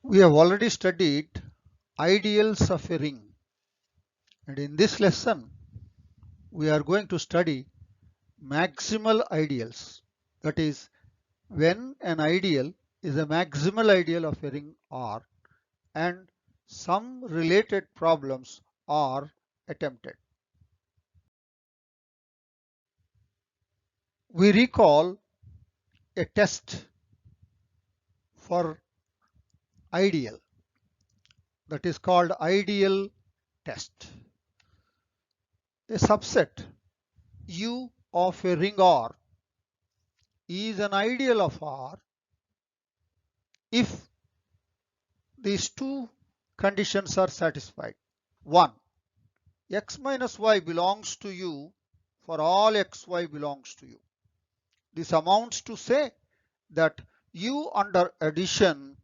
We have already studied ideals of a ring, and in this lesson we are going to study maximal ideals. That is, when an ideal is a maximal ideal of a ring R and some related problems are attempted. We recall a test for ideal that is called ideal test. A subset U of a ring R is an ideal of R if these two conditions are satisfied. 1. X minus y belongs to U for all xy belongs to U. This amounts to say that U under addition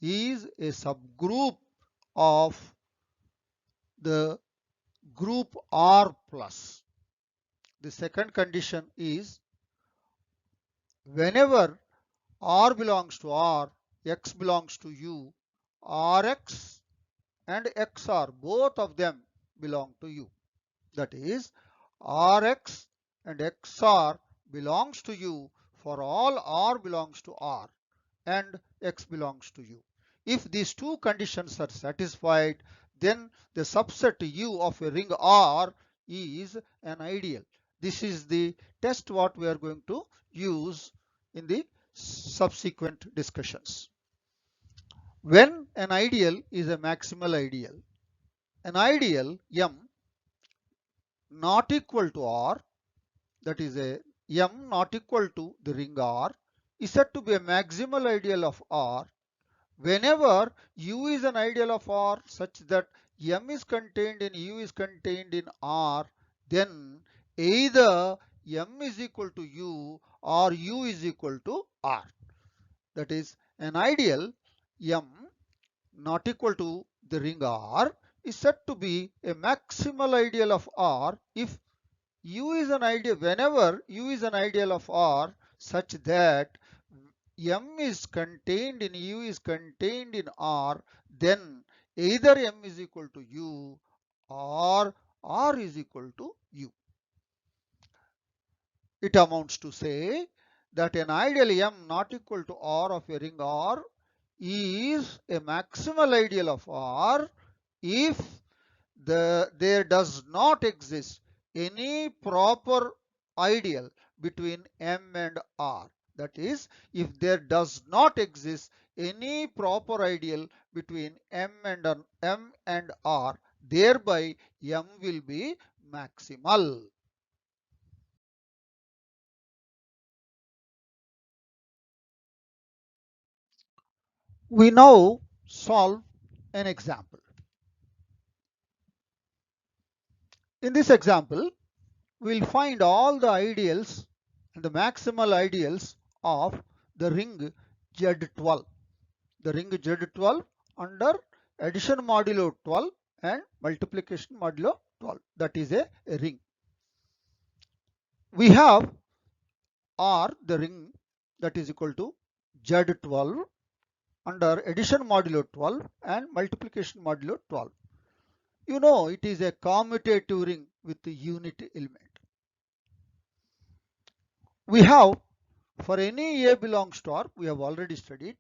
is a subgroup of the group R plus. The second condition is whenever R belongs to R, X belongs to U, Rx and XR, both of them belong to U. That is, Rx and XR belongs to U for all R belongs to R and X belongs to U. If these two conditions are satisfied, then the subset U of a ring R is an ideal. This is the test what we are going to use in the subsequent discussions. When an ideal is a maximal ideal, an ideal M not equal to R, that is a M not equal to the ring R, is said to be a maximal ideal of R whenever U is an ideal of R such that M is contained in U is contained in R, then either M is equal to U or U is equal to R. That is, an ideal M not equal to the ring R is said to be a maximal ideal of R if U is an ideal, whenever U is an ideal of R such that M is contained in U is contained in R, then either M is equal to U or R is equal to U. It amounts to say that an ideal M not equal to R of a ring R is a maximal ideal of R if there does not exist any proper ideal between M and R. That is, if there does not exist any proper ideal between M and R, thereby M will be maximal. We now solve an example. In this example, we will find all the ideals and the maximal ideals of the ring Z12. The ring Z12 under addition modulo 12 and multiplication modulo 12. That is a ring. We have R, the ring, that is equal to Z12 under addition modulo 12 and multiplication modulo 12. You know it is a commutative ring with the unit element. We have for any A belongs to R, we have already studied.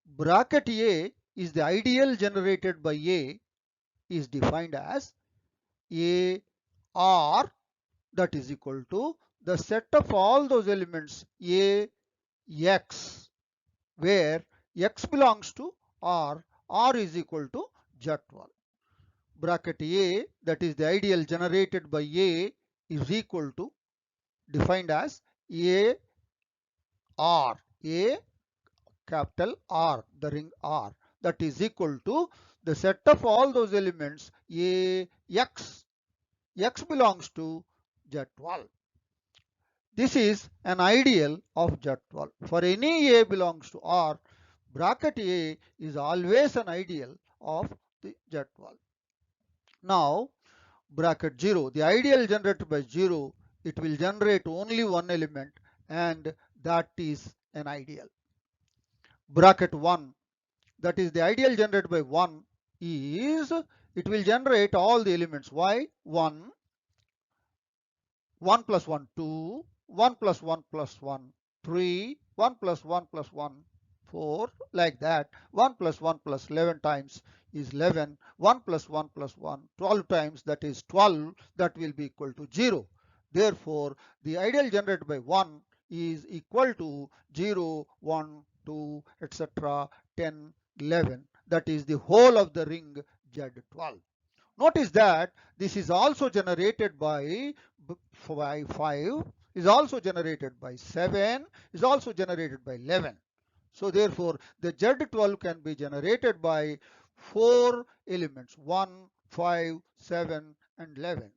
Bracket A is the ideal generated by A is defined as A R, that is equal to the set of all those elements A X, where X belongs to R, R is equal to Z12. Bracket A, that is the ideal generated by A, is equal to defined as A R, A capital R, the ring R, that is equal to the set of all those elements A X. X belongs to Z12. This is an ideal of Z12. For any A belongs to R, bracket A is always an ideal of the Z12. Now, bracket 0, the ideal generated by 0, it will generate only one element and that is an ideal. Bracket 1, that is the ideal generated by 1 is it will generate all the elements. Why? 1, 1 plus 1, 2, 1 plus 1 plus 1, 3, 1 plus 1 plus 1, 4, like that. 1 plus 1 plus 11 times is 11. 1 plus 1 plus 1, 12 times, that is 12, that will be equal to 0. Therefore, the ideal generated by 1 is equal to 0, 1, 2, etc., 10, 11. That is the whole of the ring Z12. Notice that this is also generated by 5, is also generated by 7, is also generated by 11. So therefore, the Z12 can be generated by 4 elements, 1, 5, 7, and 11.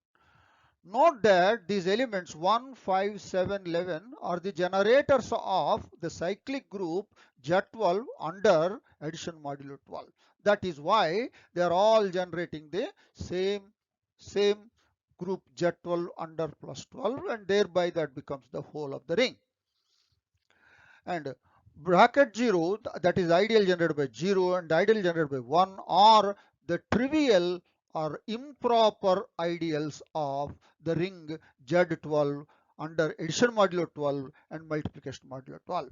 Note that these elements 1, 5, 7, 11 are the generators of the cyclic group Z12 under addition modulo 12. That is why they are all generating the same group Z12 under plus 12, and thereby that becomes the whole of the ring. And bracket 0, that is ideal generated by 0 and ideal generated by 1, are the trivial or improper ideals of the ring Z12 under addition modulo 12 and multiplication modulo 12.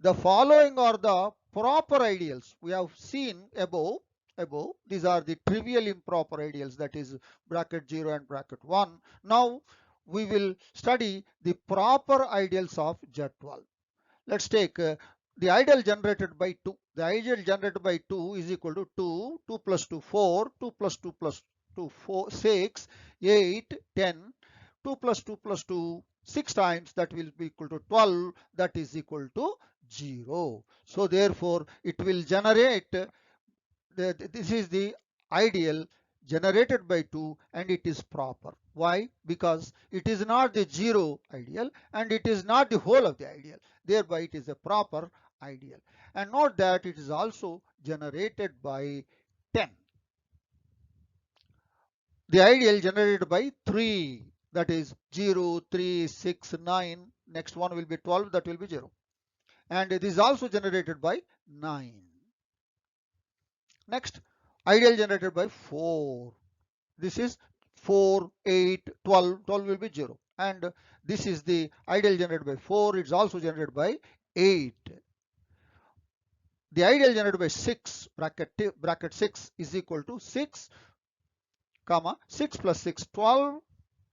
The following are the proper ideals. We have seen above. These are the trivial improper ideals, that is bracket 0 and bracket 1. Now we will study the proper ideals of Z12. Let's take the ideal generated by 2. The ideal generated by 2 is equal to 2, 2 plus 2, 4, 2 plus 2 plus 2, 4, 6, 8, 10, 2 plus 2 plus 2, 6 times, that will be equal to 12, that is equal to 0. So therefore, it will generate, this is the ideal generated by 2 and it is proper. Why? Because it is not the 0 ideal and it is not the whole of the ideal. Thereby it is a proper ideal. And note that it is also generated by 10. The ideal generated by 3, that is 0, 3, 6, 9. Next one will be 12, that will be 0. And it is also generated by 9. Next, ideal generated by 4. This is 4, 8, 12. 12 will be 0. And this is the ideal generated by 4. It's also generated by 8. The ideal generated by 6, bracket 6 is equal to 6, comma 6 plus 6, 12,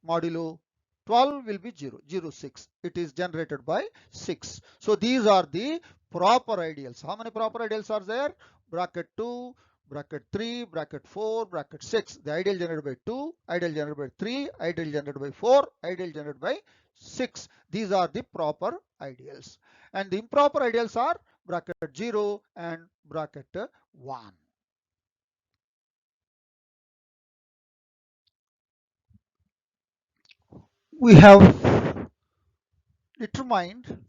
modulo 12 will be 0, 0, 6. It is generated by 6. So these are the proper ideals. How many proper ideals are there? Bracket 2, bracket 3, bracket 4, bracket 6. The ideal generated by 2, ideal generated by 3, ideal generated by 4, ideal generated by 6. These are the proper ideals. And the improper ideals are bracket 0 and bracket 1. We have determined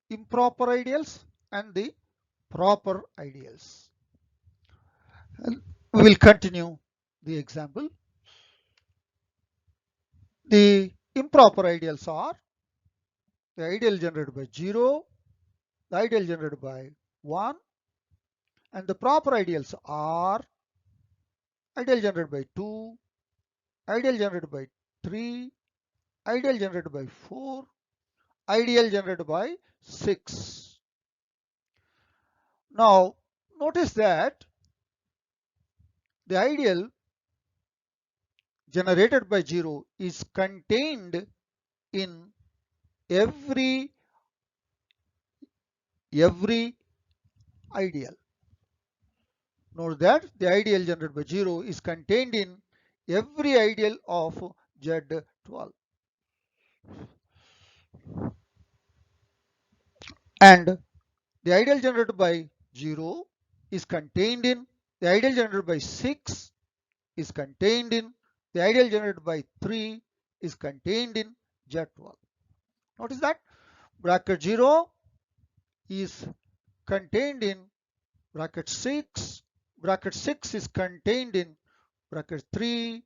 improper ideals and the proper ideals. And we will continue the example. The improper ideals are the ideal generated by 0, the ideal generated by 1, and the proper ideals are ideal generated by 2, ideal generated by 3, ideal generated by 4, ideal generated by 6. Now notice that the ideal generated by 0 is contained in every ideal. Note that the ideal generated by 0 is contained in every ideal of Z12. And the ideal generated by 0 is contained in the ideal generated by 6 is contained in the ideal generated by 3 is contained in Z12. Notice that bracket 0 is contained in bracket 6, bracket 6 is contained in bracket 3,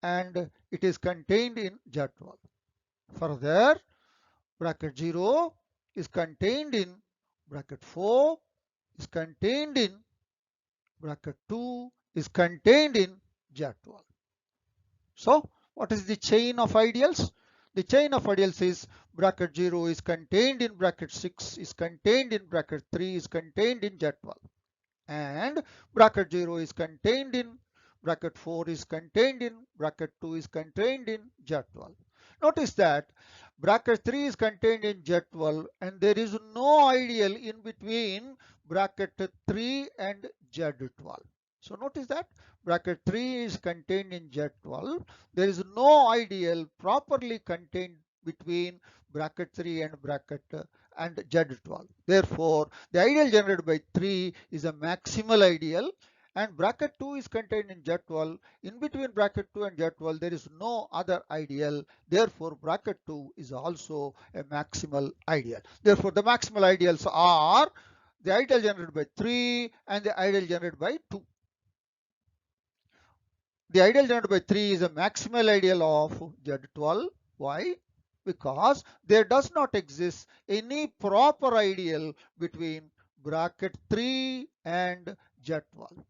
and it is contained in Z12. Further, bracket 0 is contained in bracket 4, is contained in bracket 2 is contained in Z12. So what is the chain of ideals? The chain of ideals is bracket 0 is contained in bracket 6 is contained in bracket 3 is contained in Z12, and bracket 0 is contained in bracket 4 is contained in bracket 2 is contained in Z12. Notice that bracket 3 is contained in Z12 and there is no ideal in between bracket 3 and Z12. So notice that bracket 3 is contained in Z12. There is no ideal properly contained between bracket 3 and bracket and Z12. Therefore, the ideal generated by 3 is a maximal ideal, and bracket 2 is contained in Z12. In between bracket 2 and Z12, there is no other ideal. Therefore, bracket 2 is also a maximal ideal. Therefore, the maximal ideals are the ideal generated by 3 and the ideal generated by 2. The ideal generated by 3 is a maximal ideal of Z12. Why? Because there does not exist any proper ideal between bracket 3 and Z12.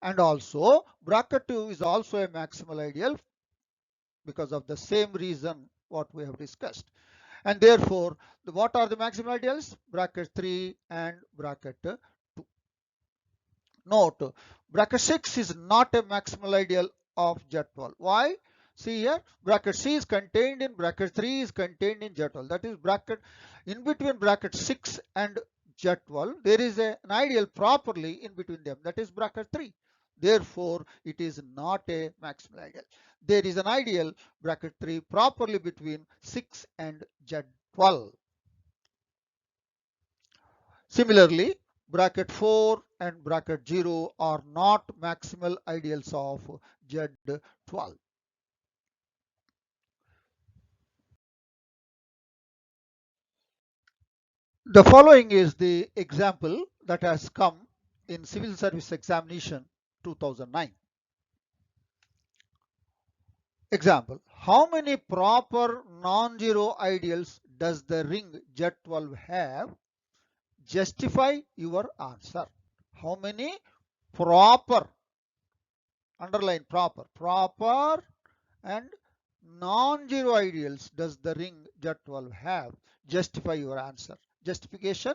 And also bracket 2 is also a maximal ideal because of the same reason what we have discussed. And therefore, what are the maximal ideals? Bracket 3 and bracket 2. Note, bracket 6 is not a maximal ideal of Z12. Why? See here, bracket C is contained in bracket 3 is contained in Z12. That is bracket in between bracket 6 and Z12. There is an ideal properly in between them. That is bracket 3. Therefore, it is not a maximal ideal. There is an ideal bracket 3 properly between 6 and Z12. Similarly, bracket 4 and bracket 0 are not maximal ideals of Z12. The following is the example that has come in Civil Service Examination 2009. Example, how many proper non-zero ideals does the ring Z12 have? Justify your answer. How many proper, underline proper and non-zero ideals does the ring Z12 have? Justify your answer. Justification,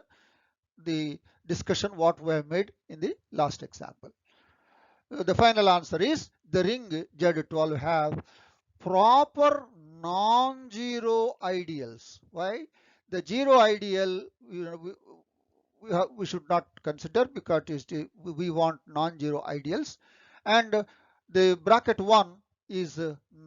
the discussion what we have made in the last example. The final answer is the ring Z12 have proper non-zero ideals. Why? The zero ideal, we should not consider because we want non-zero ideals, and the bracket 1 is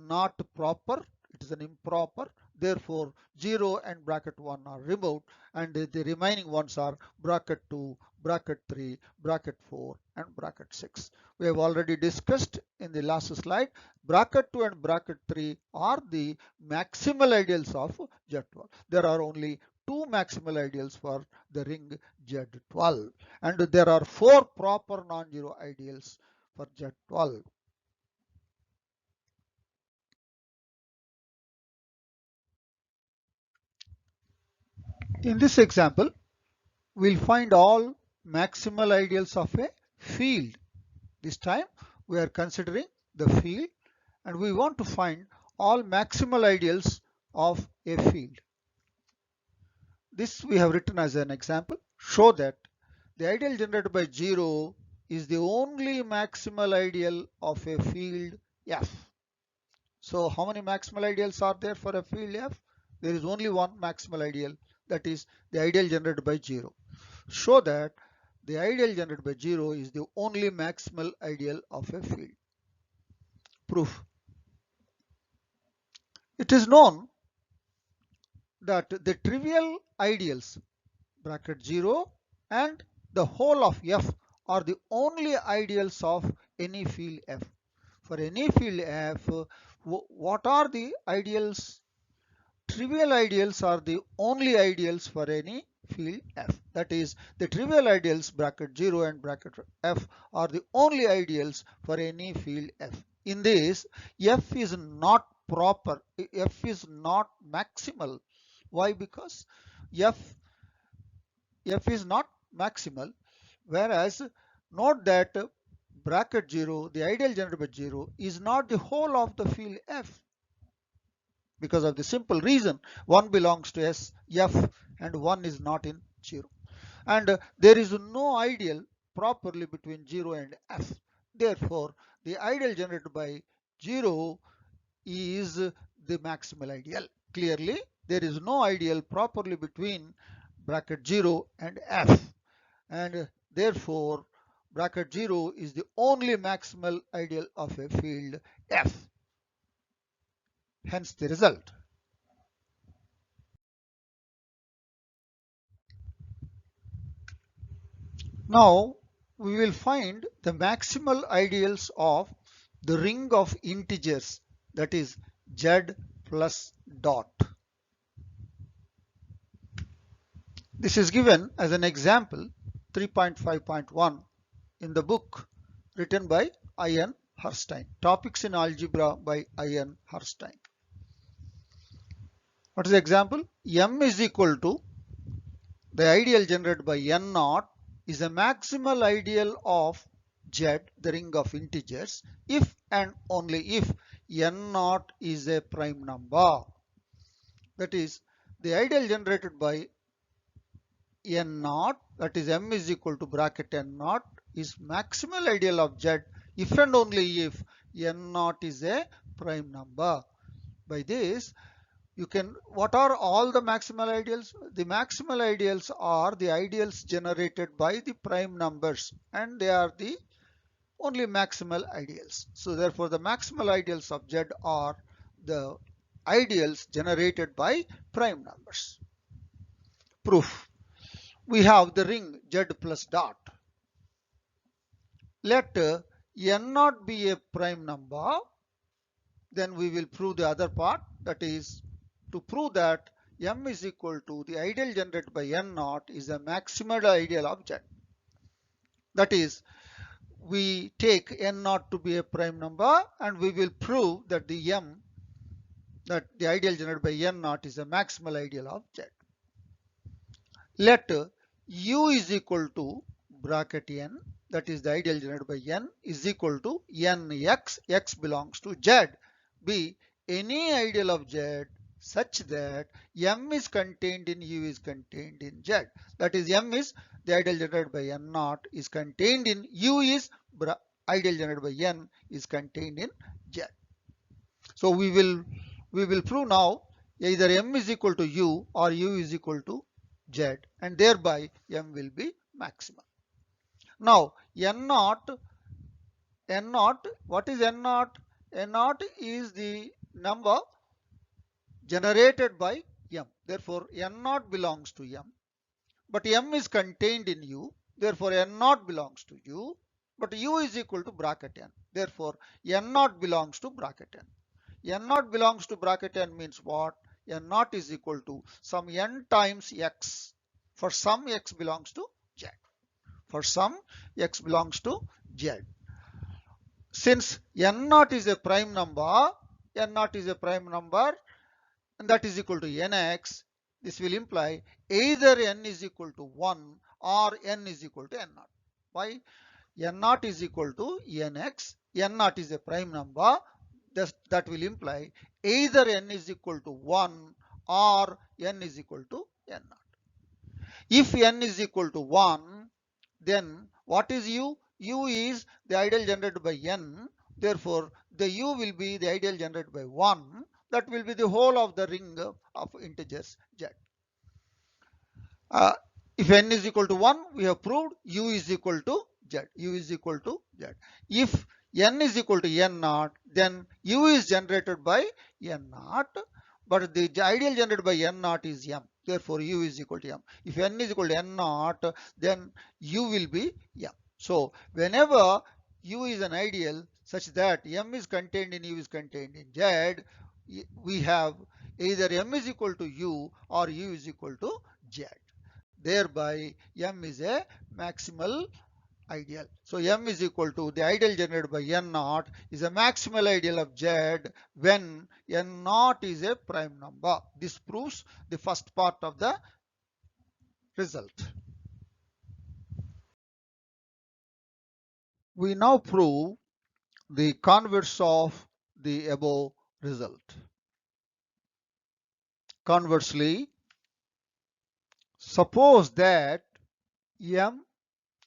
not proper, it is an improper. Therefore, 0 and bracket 1 are removed, and the remaining ones are bracket 2, bracket 3, bracket 4, and bracket 6. We have already discussed in the last slide, bracket 2 and bracket 3 are the maximal ideals of Z12. There are only two maximal ideals for the ring Z12, and there are four proper non-zero ideals for Z12. In this example, we'll find all maximal ideals of a field. This time we are considering the field, and we want to find all maximal ideals of a field. This we have written as an example. Show that the ideal generated by 0 is the only maximal ideal of a field F. So how many maximal ideals are there for a field F? There is only one maximal ideal, that is the ideal generated by 0. Show that the ideal generated by 0 is the only maximal ideal of a field. Proof. It is known that the trivial ideals bracket 0 and the whole of F are the only ideals of any field F. For any field F, what are the ideals? Trivial ideals are the only ideals for any field F. That is, the trivial ideals bracket 0 and bracket F are the only ideals for any field F. In this, F is not proper, F is not maximal. Why? Because F is not maximal. Whereas note that bracket 0, the ideal generated by 0 is not the whole of the field F, because of the simple reason 1 belongs to F and 1 is not in 0. And there is no ideal properly between 0 and F. Therefore, the ideal generated by 0 is the maximal ideal. Clearly, there is no ideal properly between bracket 0 and F, and therefore bracket 0 is the only maximal ideal of a field F. Hence the result. Now we will find the maximal ideals of the ring of integers, that is Z plus dot. This is given as an example 3.5.1 in the book written by Ian Herstein. Topics in Algebra by Ian Herstein. What is the example? M is equal to the ideal generated by N naught is a maximal ideal of Z, the ring of integers, if and only if N naught is a prime number. That is, the ideal generated by N naught, that is M is equal to bracket N naught, is maximal ideal of Z if and only if N naught is a prime number. By this, you can, what are all the maximal ideals? The maximal ideals are the ideals generated by the prime numbers, and they are the only maximal ideals. So therefore the maximal ideals of Z are the ideals generated by prime numbers. Proof. We have the ring Z plus dot. Let N not be a prime number, then we will prove the other part, that is, to prove that M is equal to the ideal generated by N naught is a maximal ideal of Z. That is, we take N naught to be a prime number and we will prove that the M, that the ideal generated by N naught is a maximal ideal of Z. Let U is equal to bracket N, that is the ideal generated by N, is equal to Nx, X belongs to Z, be any ideal of Z such that M is contained in U is contained in Z. That is, M is the ideal generated by N naught is contained in U is ideal generated by N is contained in Z. So we will prove now either M is equal to U or U is equal to Z, and thereby M will be maximal. Now N naught, what is N naught? N naught is the number generated by M. Therefore N naught belongs to M, but M is contained in U. Therefore N naught belongs to U, but U is equal to bracket N. Therefore N naught belongs to bracket N. N naught belongs to bracket N means what? N naught is equal to some N times X for some X belongs to Z. For some X belongs to Z. Since N naught is a prime number, and that is equal to Nx, this will imply either N is equal to 1 or N is equal to N naught. Why? N naught is equal to Nx, N naught is a prime number, that will imply either N is equal to 1 or N is equal to N naught. If N is equal to 1, then what is U? U is the ideal generated by N. Therefore, the U will be the ideal generated by 1. That will be the whole of the ring of integers Z. If N is equal to 1, we have proved U is equal to Z. U is equal to Z. If N is equal to N naught, then U is generated by N naught, but the ideal generated by N naught is M. Therefore, U is equal to M. If N is equal to N naught, then U will be M. So, whenever U is an ideal such that M is contained in U is contained in Z, we have either M is equal to U or U is equal to Z. Thereby, M is a maximal ideal. So M is equal to the ideal generated by N naught is a maximal ideal of Z when N naught is a prime number. This proves the first part of the result. We now prove the converse of the above result. Conversely, suppose that M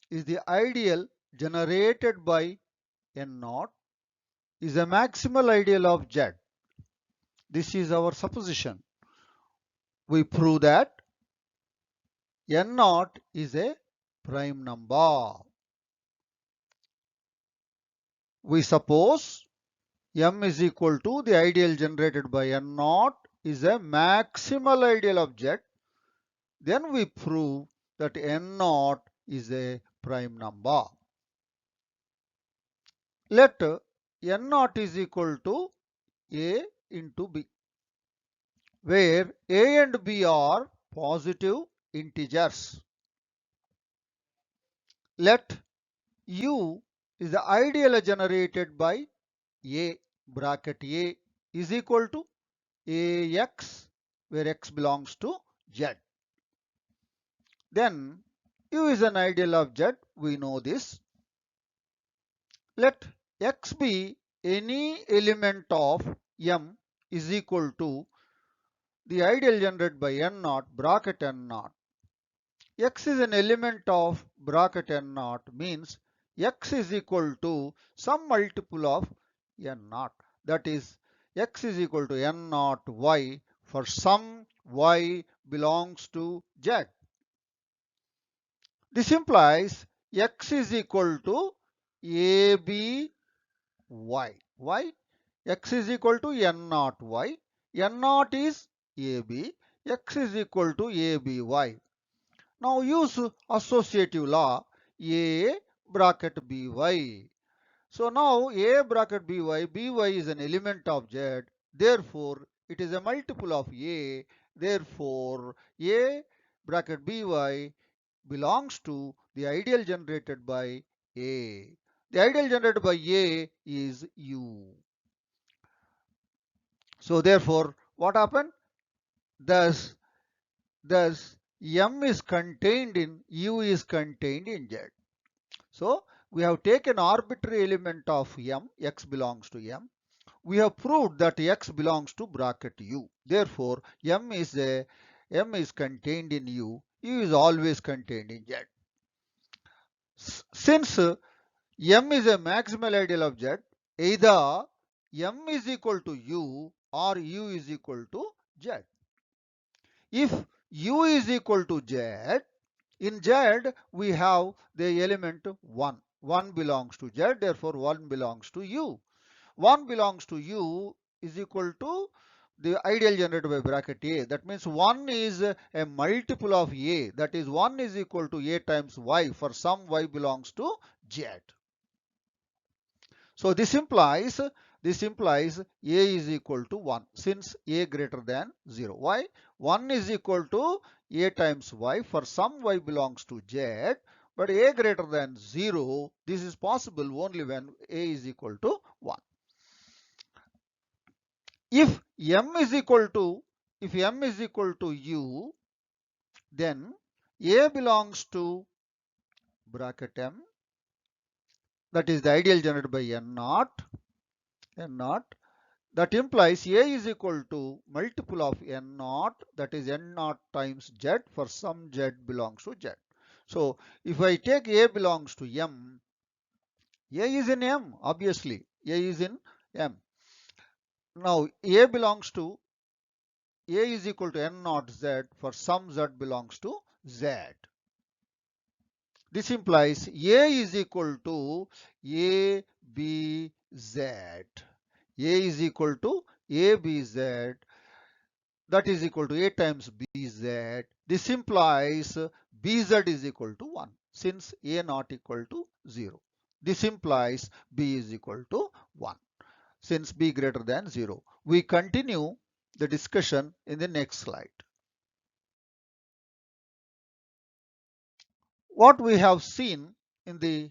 is the ideal generated by N naught is a maximal ideal of Z. This is our supposition. We prove that N naught is a prime number. We suppose M is equal to the ideal generated by N naught is a maximal ideal of Z. Then we prove that N naught is a prime number. Let N naught is equal to A into B, where A and B are positive integers. Let U is the ideal generated by A bracket A is equal to AX, where X belongs to Z. Then U is an ideal of Z, we know this. Let X be any element of M is equal to the ideal generated by N naught bracket N naught. X is an element of bracket N naught means X is equal to some multiple of N naught. That is, X is equal to N naught Y for some Y belongs to Z. This implies X is equal to AB Y. Why? X is equal to N naught Y. N naught is AB. X is equal to ABY. Now use associative law A bracket BY. So now A bracket BY is an element of Z. Therefore, it is a multiple of A. Therefore, A bracket BY belongs to the ideal generated by A. The ideal generated by A is U. So therefore, what happened? Thus M is contained in U is contained in Z. So we have taken arbitrary element of M, X belongs to M. We have proved that X belongs to bracket U. Therefore, M is contained in U. U is always contained in Z. Since M is a maximal ideal of Z, either M is equal to U or U is equal to Z. If U is equal to Z, in Z we have the element 1. 1 belongs to Z, therefore 1 belongs to U. 1 belongs to U is equal to the ideal generated by bracket A. That means 1 is a multiple of A. That is 1 is equal to A times Y for some Y belongs to Z. So this implies A is equal to 1 since A greater than 0. Why? 1 is equal to A times Y for some Y belongs to Z, but A greater than 0. This is possible only when A is equal to 1. If M is equal to U, then A belongs to bracket M, that is the ideal generated by N naught. That implies A is equal to multiple of N naught, that is N naught times Z for some Z belongs to Z. So if I take A belongs to M, A is in M, obviously A is in M. Now A is equal to N naught Z for some Z belongs to Z. This implies A is equal to ABZ. A is equal to ABZ, that is equal to A times BZ. This implies BZ is equal to 1 since A not equal to 0. This implies B is equal to 1 since B greater than 0. We continue the discussion in the next slide. What we have seen in the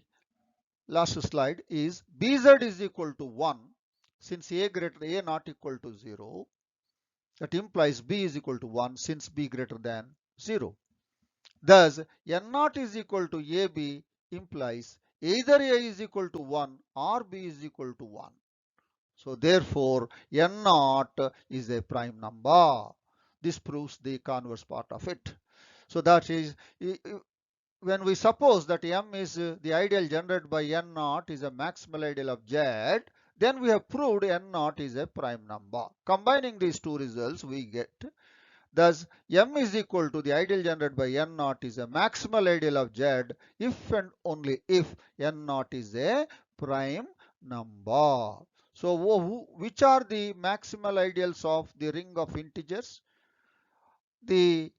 last slide is BZ is equal to 1 since A not equal to 0. That implies B is equal to 1 since B greater than 0. Thus, N naught is equal to AB implies either A is equal to 1 or B is equal to 1. So therefore, n naught is a prime number. This proves the converse part of it. So that is, when we suppose that M is the ideal generated by n naught is a maximal ideal of Z, then we have proved n naught is a prime number. Combining these two results, we get thus M is equal to the ideal generated by n naught is a maximal ideal of Z if and only if n naught is a prime number. So which are the maximal ideals of the ring of integers? The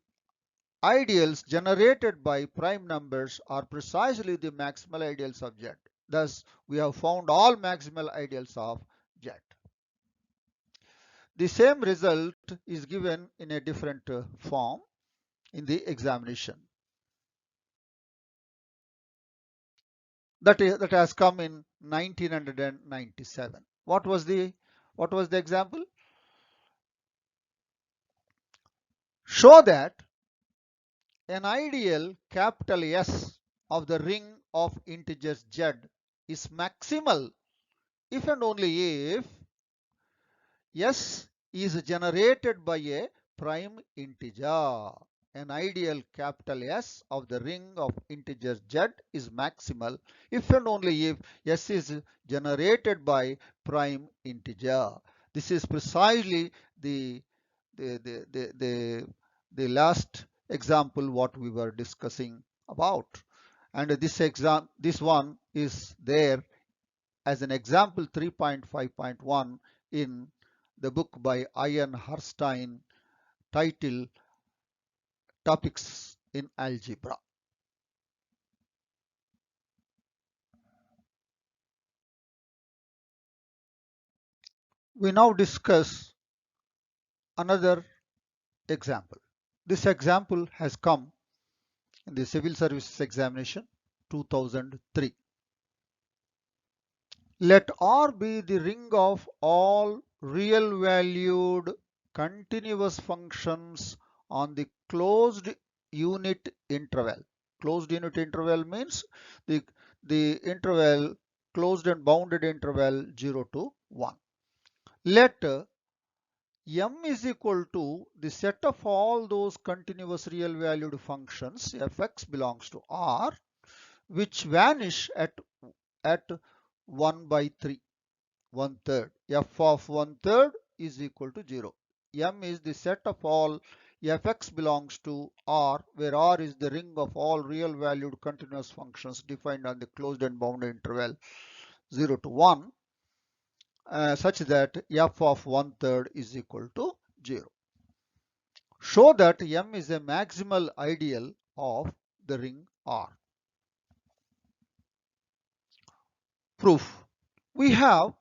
ideals generated by prime numbers are precisely the maximal ideals of Z. Thus, we have found all maximal ideals of Z. The same result is given in a different form in the examination. That has come in 1997. What was the example? Show that an ideal capital S of the ring of integers Z is maximal if and only if S is generated by a prime integer. An ideal capital S of the ring of integers Z is maximal if and only if S is generated by prime integer. This is precisely the last example what we were discussing about, and this one is there as an example 3.5.1 in the book by Ian Herstein titled Topics in Algebra. We now discuss another example. This example has come in the Civil Services Examination 2003. Let R be the ring of all real valued continuous functions on the closed unit interval. Closed unit interval means the interval closed and bounded interval 0 to 1. Let M is equal to the set of all those continuous real valued functions fx belongs to R which vanish at 1 by 3, 1/3. F of 1/3 is equal to 0. M is the set of all fx belongs to R, where R is the ring of all real valued continuous functions defined on the closed and bounded interval 0 to 1, such that f of 1/3 is equal to 0. Show that M is a maximal ideal of the ring R. Proof. We have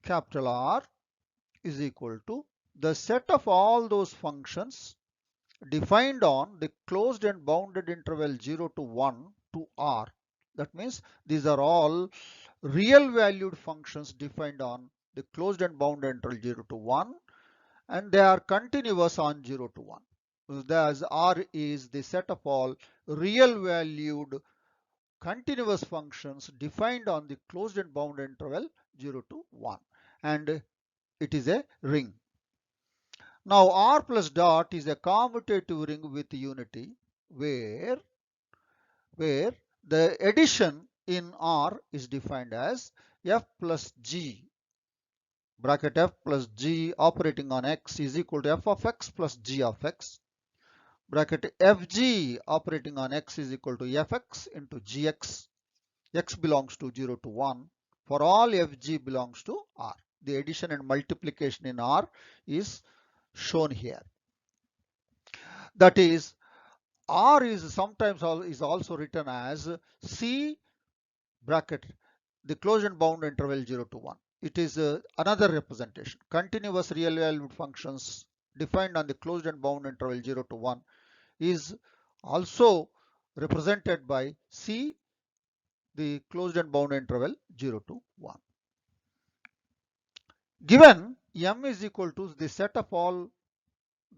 capital R is equal to the set of all those functions defined on the closed and bounded interval 0 to 1 to R. That means these are all real valued functions defined on the closed and bounded interval 0 to 1, and they are continuous on 0 to 1. Thus R is the set of all real valued continuous functions defined on the closed and bounded interval 0 to 1, and it is a ring. Now R plus dot is a commutative ring with unity where the addition in R is defined as f plus g bracket f plus g operating on x is equal to f of x plus g of x bracket fg operating on x is equal to fx into gx. X belongs to 0 to 1 for all fg belongs to R. The addition and multiplication in R is shown here. That is, R is sometimes also written as C bracket the closed and bound interval 0 to 1. It is another representation. Continuous real valued functions defined on the closed and bound interval 0 to 1 is also represented by C, the closed and bound interval 0 to 1. Given M is equal to the set of all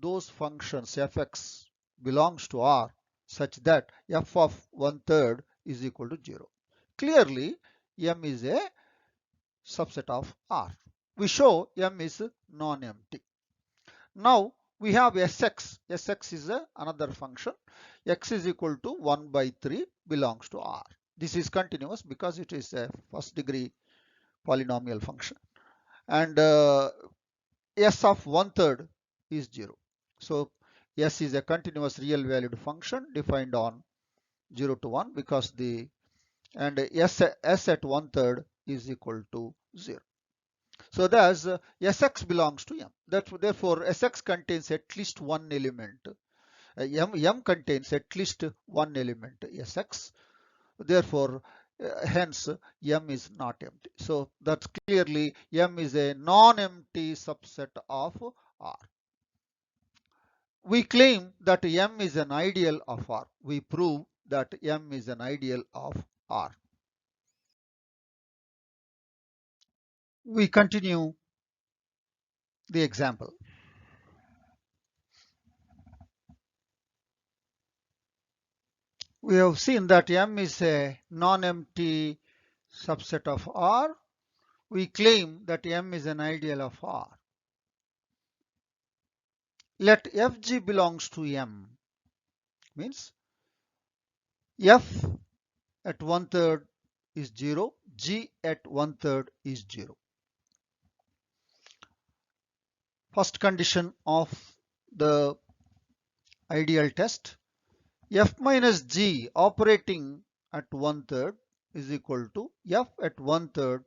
those functions fx belongs to R such that f of 1/3 is equal to 0. Clearly, M is a subset of R. We show M is non-empty. Now we have Sx. Sx is another function. X is equal to 1 by 3 belongs to R. This is continuous because it is a first degree polynomial function. And S of 1/3 is 0. So S is a continuous real valued function defined on 0 to 1 because S at 1/3 is equal to 0. So thus Sx belongs to M. Therefore Sx contains at least one element. M contains at least one element Sx. Therefore hence M is not empty. So that's clearly M is a non-empty subset of R. We claim that M is an ideal of R. We prove that M is an ideal of R. We continue the example. We have seen that M is a non-empty subset of R. We claim that M is an ideal of R. Let Fg belongs to M. Means F at 1/3 is 0, G at 1/3 is 0. First condition of the ideal test, F minus G operating at 1/3 is equal to F at 1/3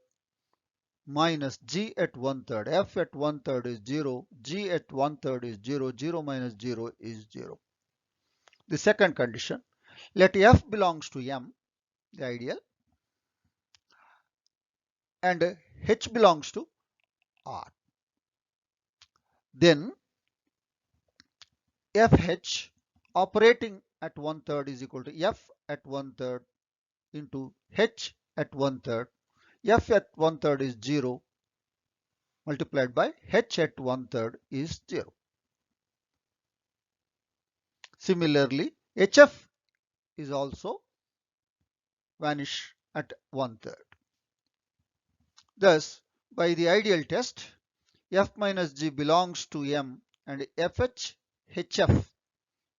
minus G at 1/3. F at 1/3 is 0, G at 1/3 is 0, 0 minus 0 is 0. The second condition, let F belongs to M, the ideal, and H belongs to R. Then FH operating at 1/3 is equal to F at 1/3 into H at 1/3. F at 1/3 is 0 multiplied by H at 1/3 is 0. Similarly, HF is also vanish at 1/3. Thus, by the ideal test, F minus G belongs to M and FH HF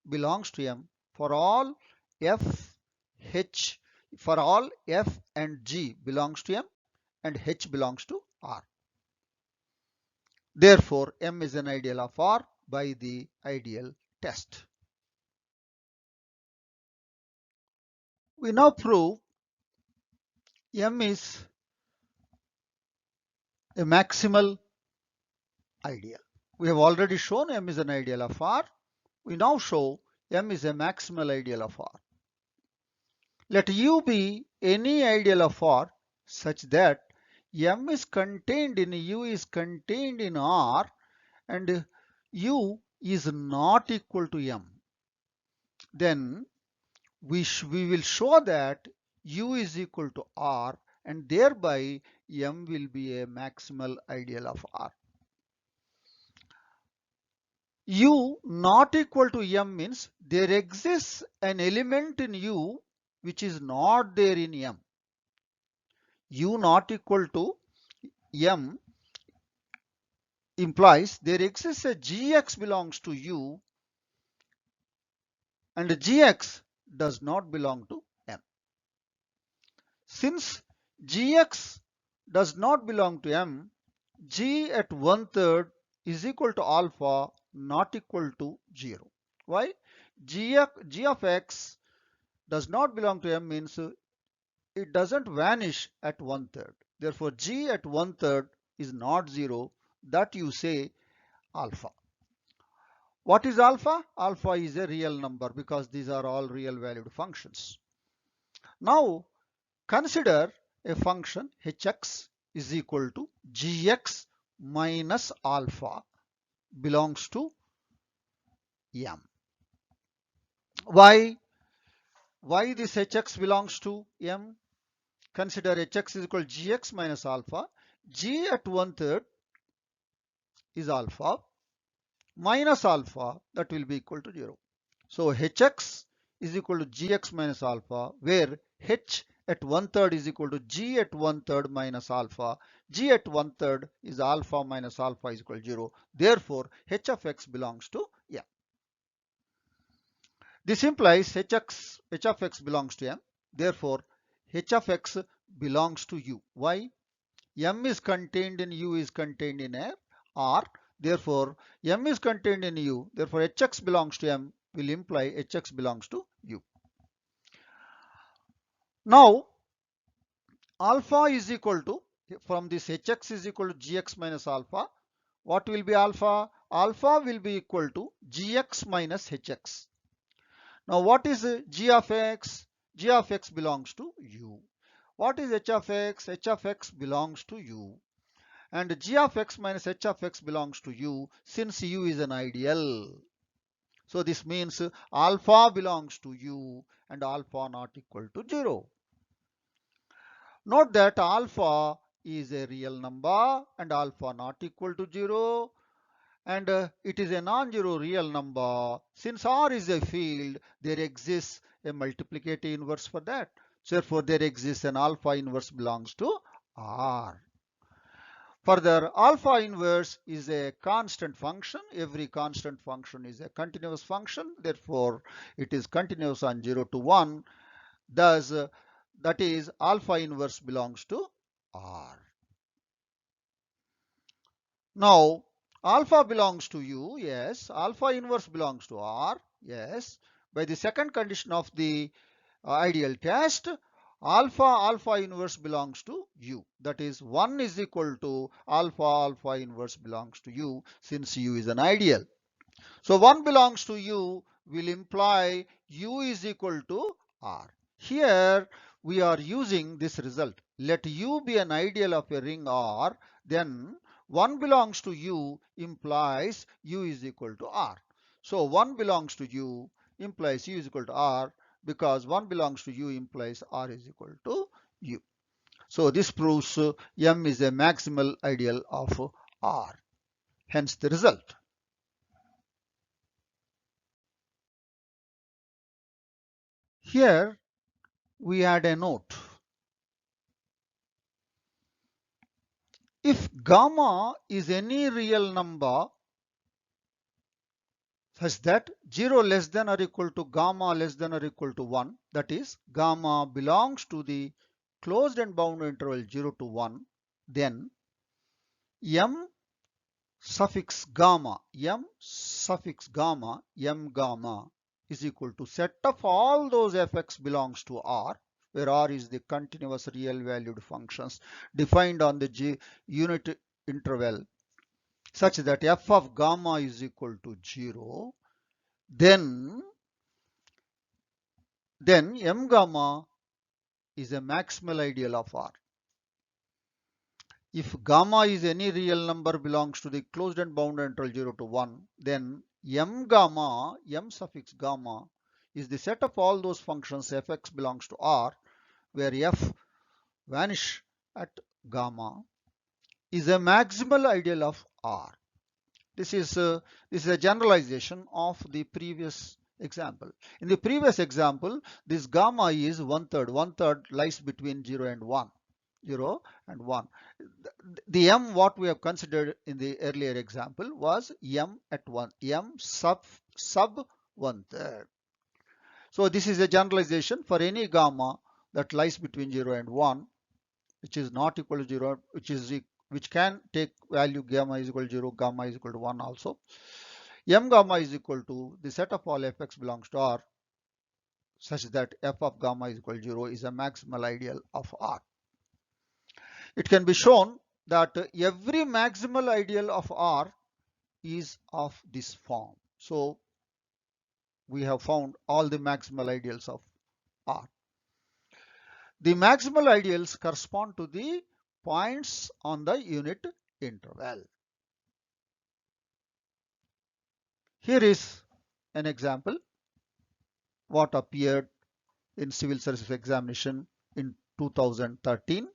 belongs to M for all F H for all F and G belongs to M and H belongs to R. Therefore, M is an ideal of R by the ideal test. We now prove M is a maximal ideal. We have already shown M is an ideal of R. We now show M is a maximal ideal of R. Let U be any ideal of R such that M is contained in U is contained in R and U is not equal to M. Then we will show that U is equal to R and thereby M will be a maximal ideal of R. U not equal to M means there exists an element in U which is not there in M. U not equal to M implies there exists a Gx belongs to U and Gx does not belong to M. Since Gx does not belong to M, G at 1/3 is equal to alpha not equal to 0. Why? G of x does not belong to M means it doesn't vanish at 1/3. Therefore, G at 1/3 is not 0. That you say alpha. What is alpha? Alpha is a real number because these are all real valued functions. Now consider a function hx is equal to gx minus alpha belongs to M. Why this hx belongs to M? Consider hx is equal to gx minus alpha. G at 1/3 is alpha minus alpha, that will be equal to 0. So hx is equal to gx minus alpha, where h at 1/3 is equal to g at 1/3 minus alpha. G at 1/3 is alpha minus alpha is equal to 0. Therefore, h of x belongs to M. This implies h of x belongs to M. Therefore, h of x belongs to U. Why? M is contained in U is contained in R. Therefore, M is contained in U. Therefore, hx belongs to M will imply hx belongs to U. Now, alpha is equal to, from this hx is equal to gx minus alpha. What will be alpha? Alpha will be equal to gx minus hx. Now, what is g of x? G of x belongs to U. What is h of x? H of x belongs to U. And g of x minus h of x belongs to U since U is an ideal. So this means alpha belongs to U and alpha not equal to 0. Note that alpha is a real number and alpha not equal to 0, and it is a non-zero real number. Since R is a field, there exists a multiplicative inverse for that. Therefore, there exists an alpha inverse belongs to R. Further, alpha inverse is a constant function. Every constant function is a continuous function. Therefore, it is continuous on 0 to 1. Thus, that is alpha inverse belongs to R. Now, alpha belongs to U. Yes. Alpha inverse belongs to R. Yes. By the second condition of the ideal test, alpha inverse belongs to U. That is 1 is equal to alpha inverse belongs to U since U is an ideal. So 1 belongs to U will imply U is equal to R. Here we are using this result. Let U be an ideal of a ring R, then 1 belongs to U implies U is equal to R. So 1 belongs to U implies U is equal to R, because 1 belongs to U implies R is equal to U. So this proves M is a maximal ideal of R. Hence the result. Here we add a note. If gamma is any real number such that 0 less than or equal to gamma less than or equal to 1, that is gamma belongs to the closed and bounded interval 0 to 1, then m suffix gamma, m gamma is equal to set of all those fx belongs to R, where R is the continuous real valued functions defined on the unit interval, such that f of gamma is equal to 0, then m gamma is a maximal ideal of R. If gamma is any real number belongs to the closed and bounded interval 0 to 1, then m suffix gamma is the set of all those functions fx belongs to R, where f vanish at gamma, is a maximal ideal of R. This is a generalization of the previous example. In the previous example, this gamma is 1/3. 1/3 lies between 0 and 1. 0 and 1. The m what we have considered in the earlier example was m at 1, m sub 1/3. So this is a generalization for any gamma that lies between 0 and 1, which is not equal to 0, which can take value gamma is equal to 0, gamma is equal to 1 also. M gamma is equal to the set of all fx belongs to R, such that f of gamma is equal to 0 is a maximal ideal of R. It can be shown that every maximal ideal of R is of this form. So we have found all the maximal ideals of R. The maximal ideals correspond to the points on the unit interval. Here is an example what appeared in civil service examination in 2013.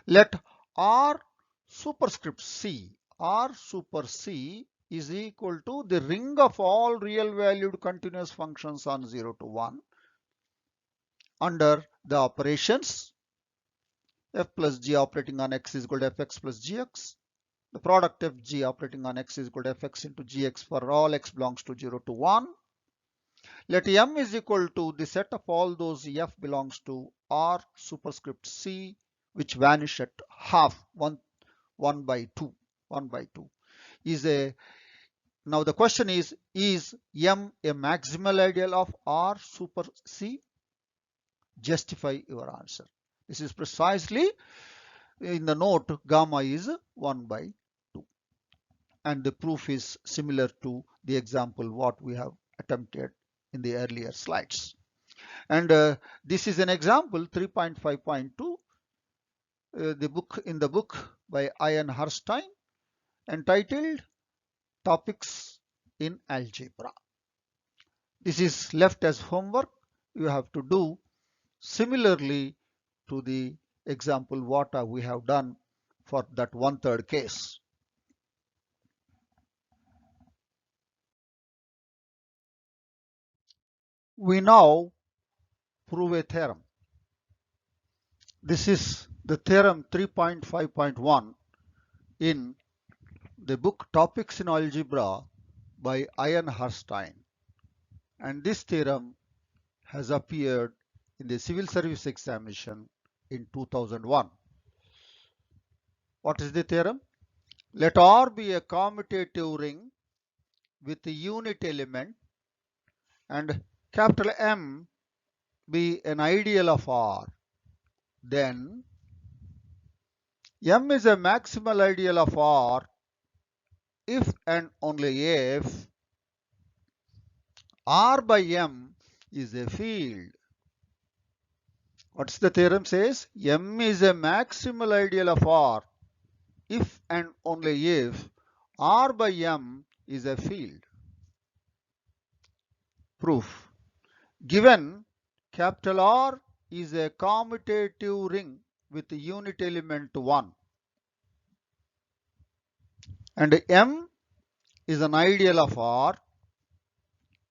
Let R superscript C, R super C is equal to the ring of all real valued continuous functions on 0 to 1. under the operations, f plus g operating on x is equal to fx plus gx. The product of g operating on x is equal to fx into gx for all x belongs to 0 to 1. Let m is equal to the set of all those f belongs to r superscript c, which vanish at half, 1 by 2. Is a Now the question is m a maximal ideal of R super C? Justify your answer. This is precisely in the note, gamma is 1 by 2. And the proof is similar to the example what we have attempted in the earlier slides. And this is an example 3.5.2, in the book by Ian Herstein, entitled Topics in Algebra. This is left as homework. You have to do similarly to the example what we have done for that 1/3 case. We now prove a theorem. This is the theorem 3.5.1 in the book Topics in Algebra by Ian Herstein. And this theorem has appeared in the civil service examination in 2001. What is the theorem? Let R be a commutative ring with a unit element and capital M be an ideal of R. Then M is a maximal ideal of R if and only if R by M is a field. What's the theorem says? M is a maximal ideal of R if and only if R by M is a field. Proof. Given capital R is a commutative ring with unit element 1 and M is an ideal of R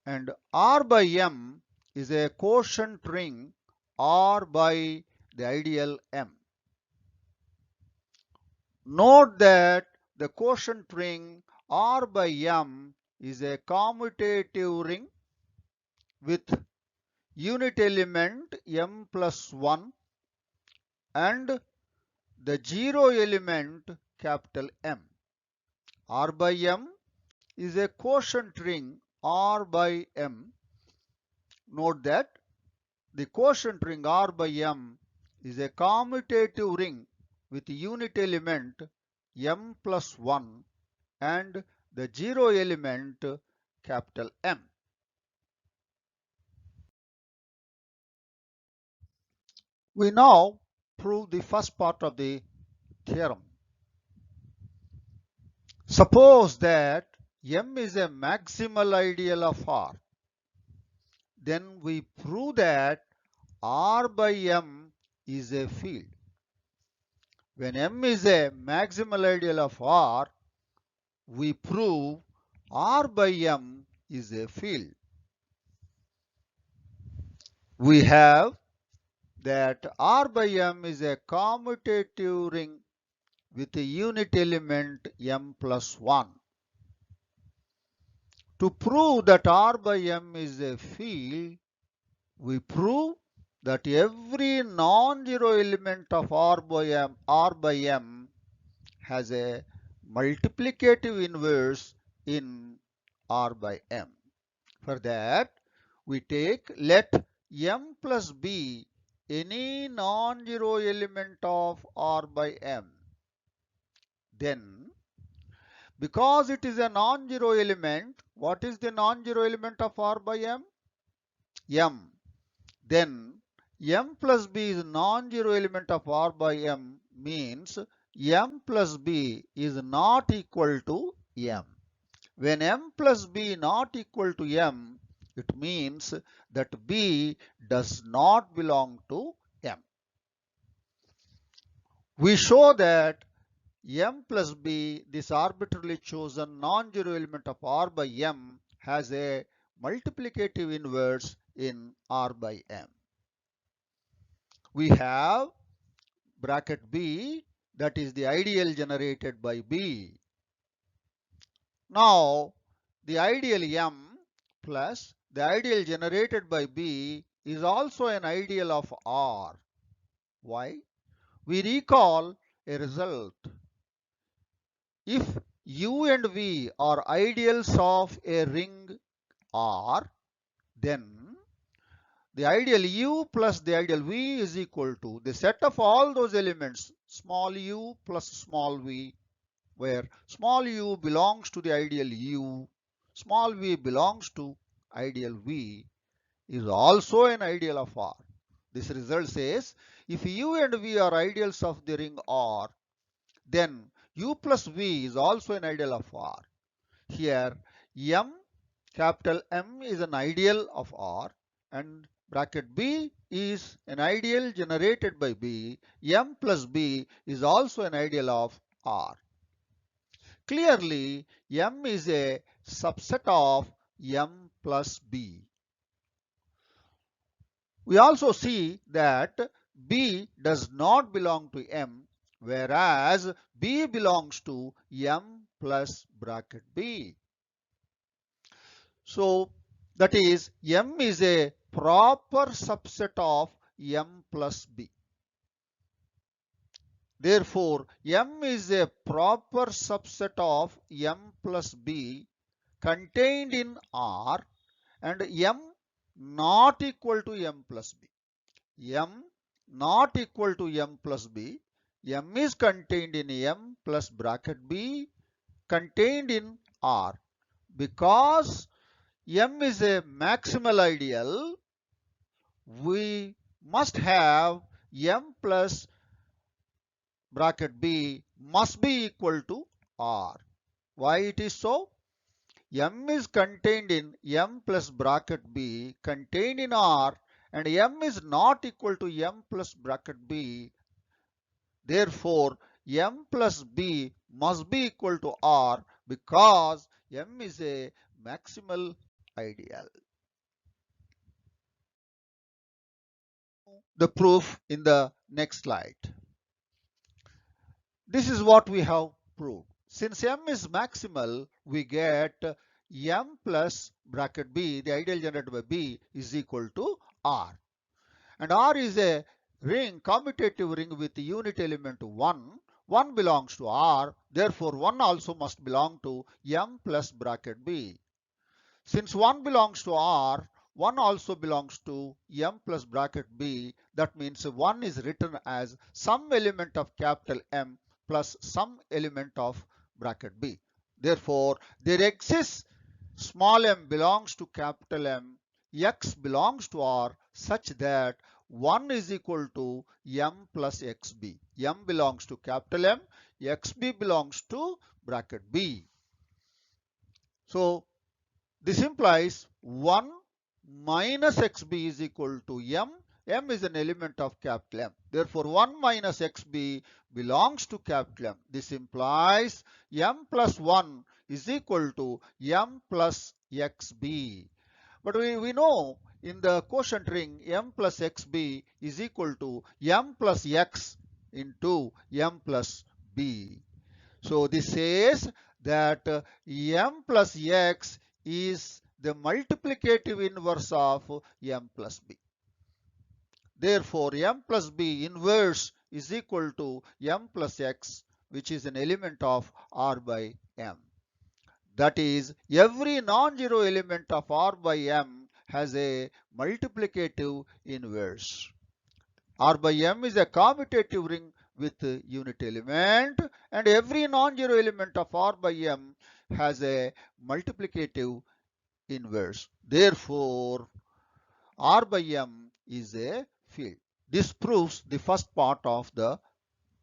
and R by M is a quotient ring R by the ideal M. Note that the quotient ring R by M is a commutative ring with unit element M plus 1 and the zero element capital M. R by M is a quotient ring R by M. Note that the quotient ring R by M is a commutative ring with unit element M plus 1 and the zero element capital M. We now prove the first part of the theorem. Suppose that M is a maximal ideal of R. Then we prove that R by M is a field. When M is a maximal ideal of R, we prove R by M is a field. We have that R by M is a commutative ring with a unit element M plus 1. To prove that R by M is a field, we prove that every non-zero element of R by M has a multiplicative inverse in R by M. For that, we take let M plus B any non-zero element of R by M. Then, because it is a non-zero element, what is the non-zero element of R by M? M. Then M plus B is non-zero element of R by M means M plus B is not equal to M. When M plus B not equal to M, it means that B does not belong to M. We show that M plus B, this arbitrarily chosen non-zero element of R by M, has a multiplicative inverse in R by M. We have bracket B, that is the ideal generated by B. Now, the ideal M plus the ideal generated by B is also an ideal of R. Why? We recall a result. If U and V are ideals of a ring R, then the ideal U plus the ideal V is equal to the set of all those elements, small u plus small v, where small u belongs to the ideal U, small v belongs to ideal V, is also an ideal of R. This result says if U and V are ideals of the ring R, then U plus V is also an ideal of R. Here capital M is an ideal of R, and bracket B is an ideal generated by B. M plus B is also an ideal of R. Clearly, M is a subset of M plus B. We also see that B does not belong to M, whereas B belongs to M plus bracket B. So that is, M is a proper subset of M plus B. Therefore, M is a proper subset of M plus B contained in R, and M not equal to M plus B. M not equal to M plus B. M is contained in M plus bracket B contained in R. Because M is a maximal ideal, we must have M plus bracket B must be equal to R. Why it is so? M is contained in M plus bracket B contained in R, and M is not equal to M plus bracket B. Therefore, M plus B must be equal to R because M is a maximal ideal. The proof in the next slide. This is what we have proved. Since M is maximal, we get M plus bracket B, the ideal generated by B, is equal to R. And R is a ring, commutative ring with unit element 1. 1 belongs to R, therefore 1 also must belong to M plus bracket B. Since 1 belongs to R, 1 also belongs to M plus bracket B. That means 1 is written as some element of capital M plus some element of bracket B. Therefore, there exists small m belongs to capital M, x belongs to R such that 1 is equal to M plus xb. M belongs to capital M, xb belongs to bracket B. So, this implies 1 minus xb is equal to M. M is an element of capital M. Therefore, 1 minus xb belongs to capital M. This implies M plus 1 is equal to M plus xb. But we know in the quotient ring M plus xb is equal to M plus x into M plus b. So this says that M plus x is the multiplicative inverse of M plus b. Therefore, M plus b inverse is equal to M plus x, which is an element of R by M. That is, every non-zero element of R by M has a multiplicative inverse. R by M is a commutative ring with unit element, and every non-zero element of R by M has a multiplicative inverse. Therefore, R by M is a field. This proves the first part of the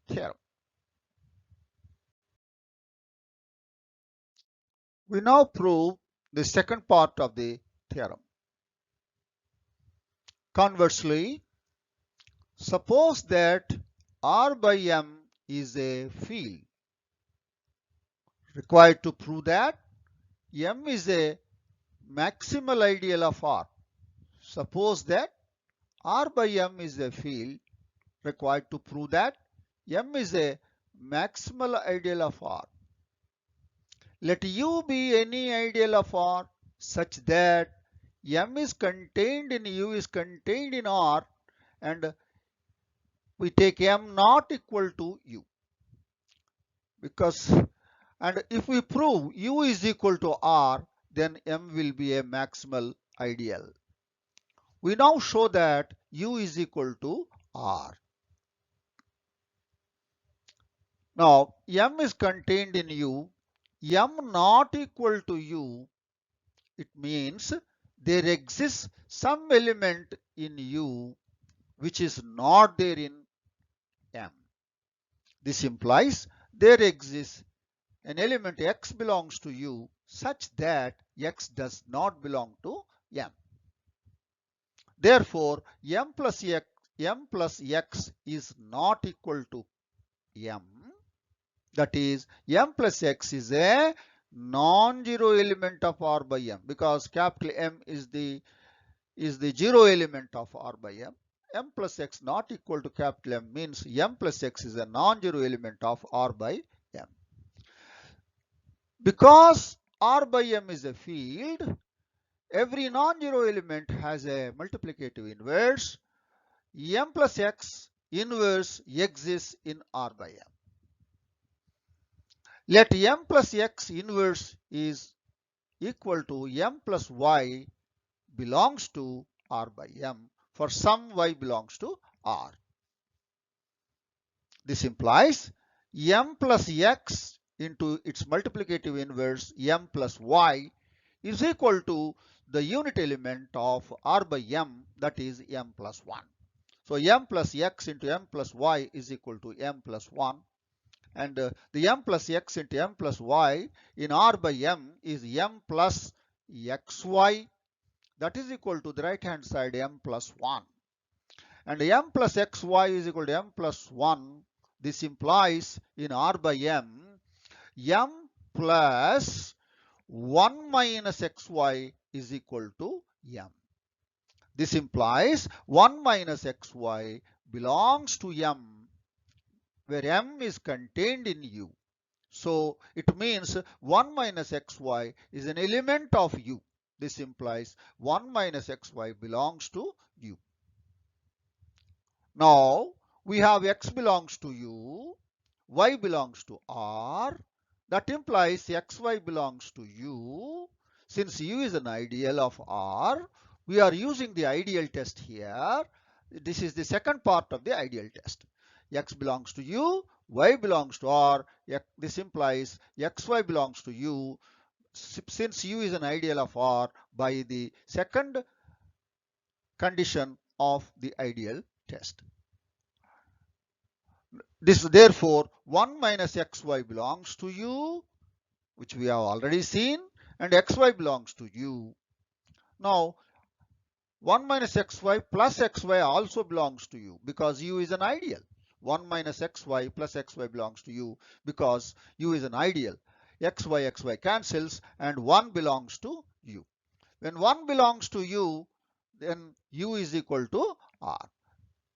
theorem. We now prove the second part of the theorem. Conversely, suppose that R by M is a field. Required to prove that M is a maximal ideal of R. Suppose that R by M is a field, required to prove that M is a maximal ideal of R. Let U be any ideal of R such that M is contained in U is contained in R, and we take M not equal to U. Because, and if we prove U is equal to R, then M will be a maximal ideal. We now show that U is equal to R. Now, M is contained in U. M not equal to U, it means there exists some element in U which is not there in M. This implies there exists an element X belongs to U such that X does not belong to M. Therefore, M plus X is not equal to M. That is, M plus X is a non-zero element of R by M, because capital M is the zero element of R by M. M plus X not equal to capital M means M plus X is a non-zero element of R by M. Because R by M is a field, every non-zero element has a multiplicative inverse. M plus X inverse exists in R by M. Let M plus X inverse is equal to M plus Y belongs to R by M for some Y belongs to R. This implies M plus X into its multiplicative inverse M plus Y is equal to the unit element of R by M, that is M plus 1. So M plus X into M plus Y is equal to M plus 1. And the M plus X into M plus Y in R by M is M plus XY, that is equal to the right hand side M plus 1. And M plus XY is equal to M plus 1. This implies in R by M, M plus 1 minus XY is equal to M. This implies 1 minus XY belongs to M, where M is contained in U. So it means 1 minus xy is an element of U. This implies 1 minus xy belongs to U. Now we have X belongs to U, Y belongs to R. That implies xy belongs to U. Since U is an ideal of R, we are using the ideal test here. This is the second part of the ideal test. X belongs to U, Y belongs to R. This implies xy belongs to U. Since U is an ideal of R by the second condition of the ideal test. This therefore 1 minus xy belongs to U, which we have already seen, and xy belongs to U. Now 1 minus xy plus xy also belongs to U because U is an ideal. 1 minus xy plus xy belongs to U because U is an ideal. Xy cancels and 1 belongs to U. When 1 belongs to U, then U is equal to R.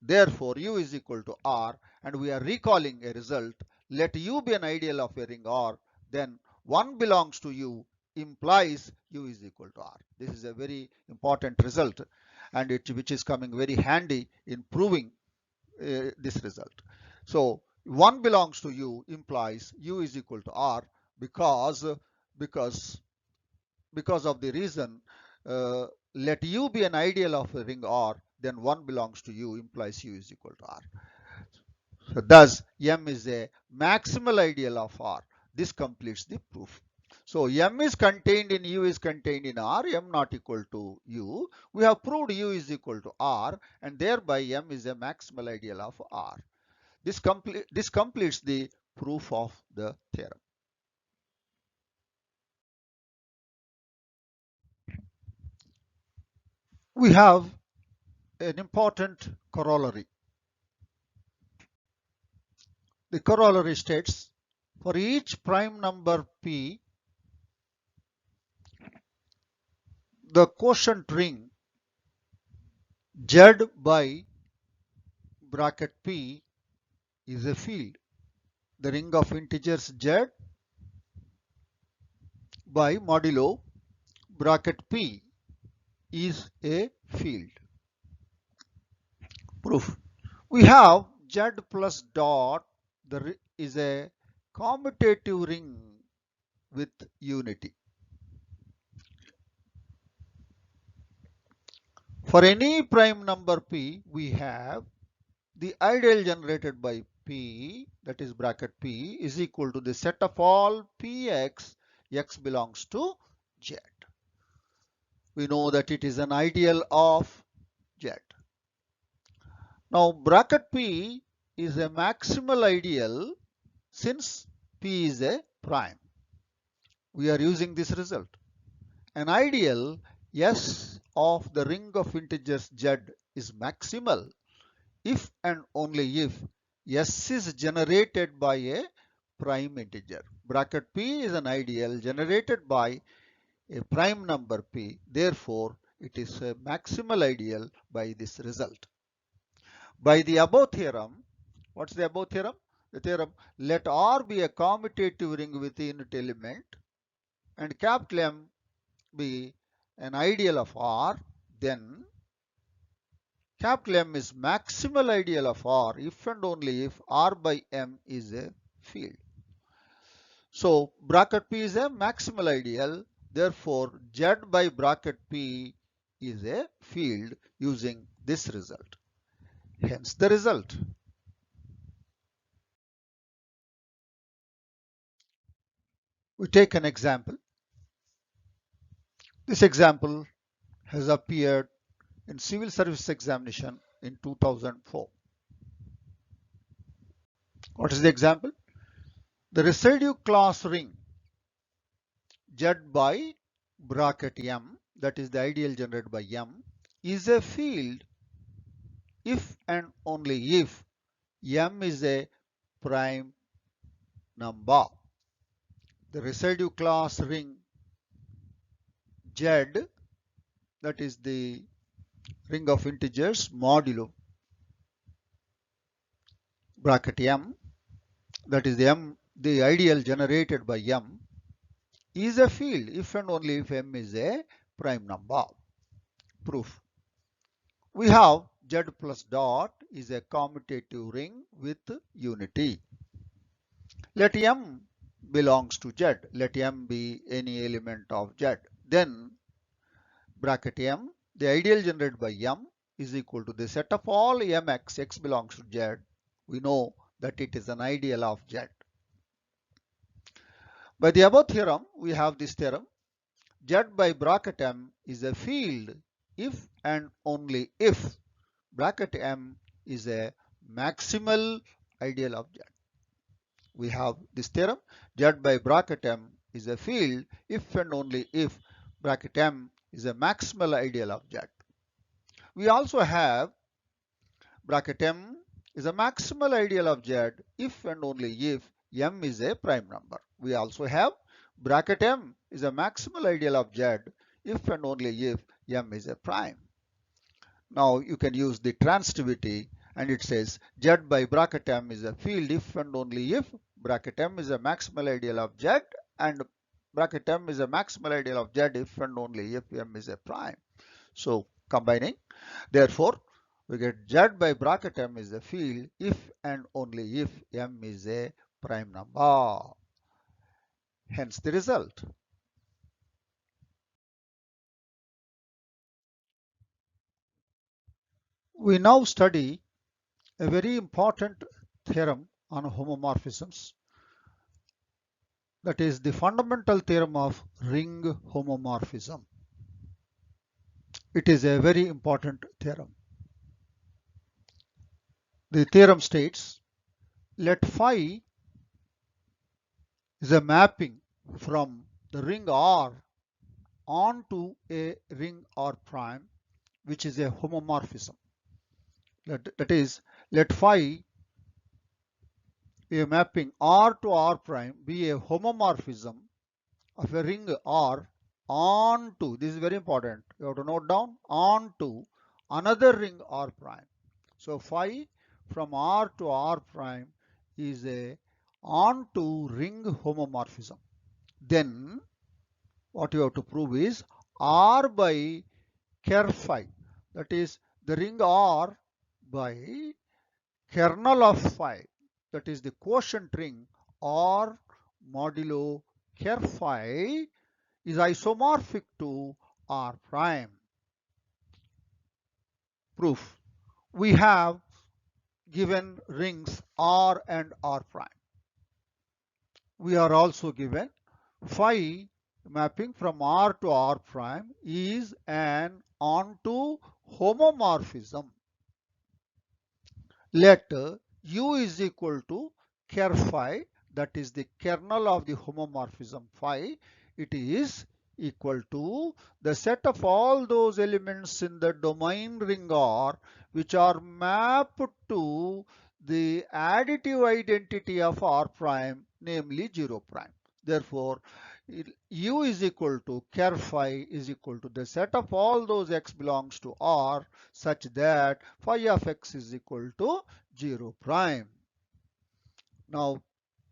Therefore, U is equal to R, and we are recalling a result. Let U be an ideal of a ring R, then 1 belongs to U implies U is equal to R. This is a very important result, and which is coming very handy in proving this result. So 1 belongs to U implies U is equal to R because of the reason let U be an ideal of a ring R, then 1 belongs to U implies U is equal to R. So thus M is a maximal ideal of R. This completes the proof. So M is contained in U is contained in R, M not equal to U. We have proved U is equal to R, and thereby M is a maximal ideal of R. This completes the proof of the theorem. We have an important corollary. The corollary states, for each prime number P, the quotient ring Z by bracket P is a field. The ring of integers Z by modulo bracket P is a field. Proof. We have Z plus dot is a commutative ring with unity. For any prime number P, we have the ideal generated by P, that is bracket P, is equal to the set of all Px, x belongs to Z. We know that it is an ideal of Z. Now bracket P is a maximal ideal since P is a prime. We are using this result. An ideal S of the ring of integers Z is maximal if and only if S is generated by a prime integer. Bracket P is an ideal generated by a prime number P. Therefore, it is a maximal ideal by this result. By the above theorem, what's the above theorem? The theorem, let R be a commutative ring with unit element and capital M be an ideal of R, then capital M is maximal ideal of R if and only if R by M is a field. So bracket P is a maximal ideal. Therefore, Z by bracket P is a field using this result. Hence the result. We take an example. This example has appeared in Civil Service Examination in 2004. What is the example? The residue class ring Z by bracket M, that is the ideal generated by M, is a field if and only if M is a prime number. The residue class ring Z, that is the ring of integers modulo bracket M, that is the ideal generated by M, is a field if and only if M is a prime number. Proof. We have Z plus dot is a commutative ring with unity. Let M belongs to Z. Let M be any element of Z. Then bracket M, the ideal generated by M is equal to the set of all Mx, x belongs to Z. We know that it is an ideal of Z. By the above theorem, we have this theorem. Z by bracket M is a field if and only if bracket M is a maximal ideal of Z. We have this theorem. Z by bracket M is a field if and only if bracket M is a maximal ideal of Z. We also have bracket M is a maximal ideal of Z if and only if M is a prime number. We also have bracket M is a maximal ideal of Z if and only if M is a prime. Now you can use the transitivity and it says Z by bracket M is a field if and only if bracket M is a maximal ideal of Z and bracket M is a maximal ideal of Z if and only if M is a prime. So combining, therefore we get Z by bracket M is a field if and only if M is a prime number. Hence the result. We now study a very important theorem on homomorphisms, that is the fundamental theorem of ring homomorphism. It is a very important theorem. The theorem states, let phi is a mapping from the ring R onto a ring R prime, which is a homomorphism. That is, let phi a mapping R to R prime be a homomorphism of a ring R onto, this is very important, you have to note down, onto another ring R prime. So phi from R to R prime is a onto ring homomorphism. Then what you have to prove is R by ker phi, that is the ring R by kernel of phi, that is the quotient ring R modulo ker phi is isomorphic to R prime. Proof. We have given rings R and R prime. We are also given phi mapping from R to R prime is an onto homomorphism. Let U is equal to ker phi, that is the kernel of the homomorphism phi. It is equal to the set of all those elements in the domain ring R which are mapped to the additive identity of R prime, namely 0 prime. Therefore, U is equal to ker phi is equal to the set of all those x belongs to R such that phi of x is equal to 0 prime. Now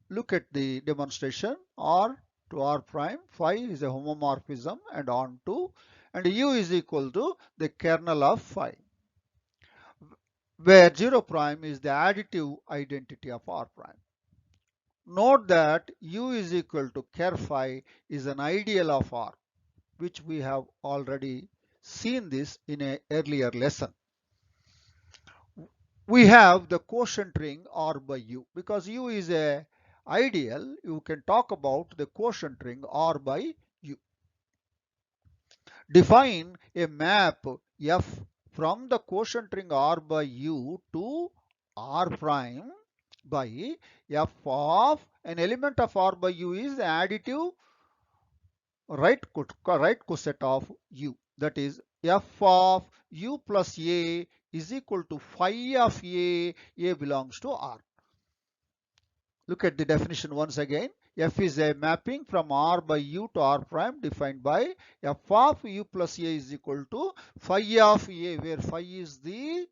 look at the demonstration. R to R prime, phi is a homomorphism and onto, and U is equal to the kernel of phi, where 0 prime is the additive identity of R prime. Note that U is equal to ker phi is an ideal of R, which we have already seen this in an earlier lesson. We have the quotient ring R by U. Because U is a ideal, you can talk about the quotient ring R by U. Define a map F from the quotient ring R by U to R prime by F of an element of R by U is additive right coset of U. That is F of U plus A is equal to phi of A belongs to R. Look at the definition once again. F is a mapping from R by U to R prime defined by F of U plus A is equal to phi of A, where phi is the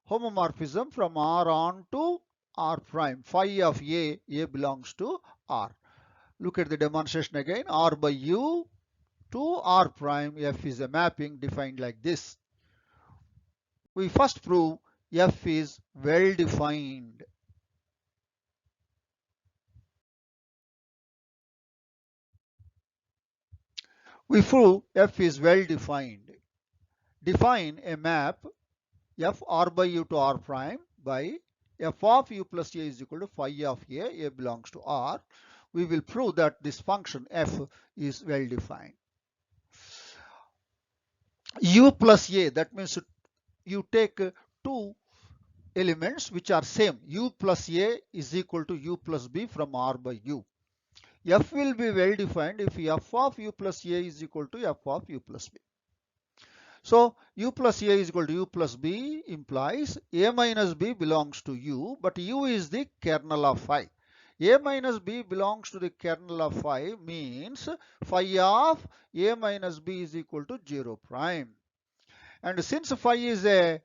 homomorphism from R on to R prime. Phi of A belongs to R. Look at the demonstration again. R by U to R prime, F is a mapping defined like this. We first prove F is well defined. We prove F is well defined. Define a map F R by U to R prime by F of U plus A is equal to phi of A belongs to R. We will prove that this function F is well defined. U plus A, that means you take two elements which are same. U plus A is equal to U plus B from R by U. F will be well defined if F of U plus A is equal to F of U plus B. So U plus A is equal to U plus B implies A minus B belongs to U, but U is the kernel of phi. A minus B belongs to the kernel of phi means phi of A minus B is equal to 0 prime. And since phi is a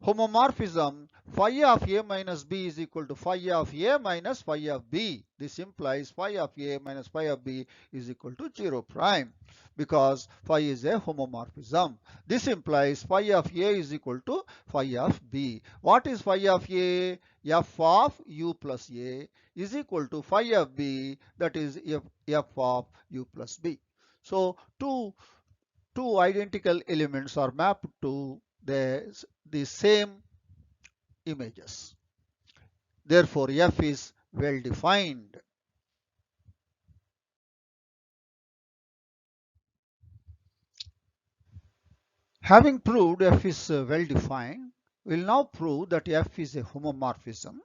homomorphism, phi of A minus B is equal to phi of A minus phi of B. This implies phi of A minus phi of B is equal to 0 prime because phi is a homomorphism. This implies phi of A is equal to phi of B. What is phi of A? F of U plus A is equal to phi of B, that is F of U plus B. So two identical elements are mapped to the same images. Therefore, F is well defined. Having proved F is well defined, we will now prove that F is a homomorphism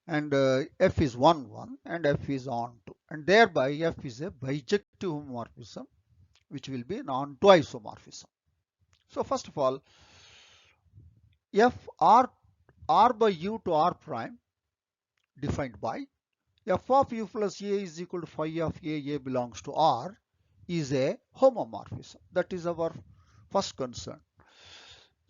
and F is 1, 1 and F is onto, and thereby F is a bijective homomorphism which will be an onto isomorphism. So first of all, F R by U to R prime defined by F of U plus A is equal to phi of A belongs to R is a homomorphism. That is our first concern.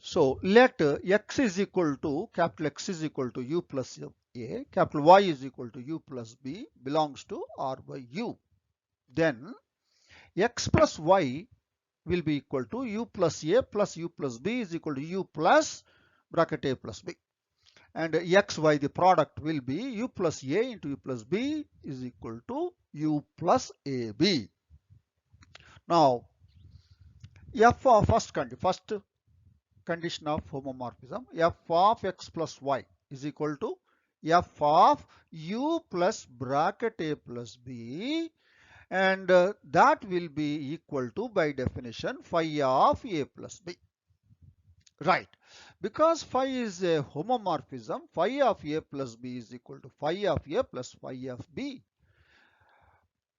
So let x is equal to, capital X is equal to u plus a, capital Y is equal to u plus b belongs to R by u. Then x plus y will be equal to u plus a plus u plus b is equal to u plus bracket a plus b. And x, y, the product will be u plus a into u plus b is equal to u plus ab. Now, f of first condition of homomorphism, f of x plus y is equal to f of u plus bracket a plus b, and that will be equal to, by definition, phi of a plus b. Right. Because phi is a homomorphism, phi of a plus b is equal to phi of a plus phi of b.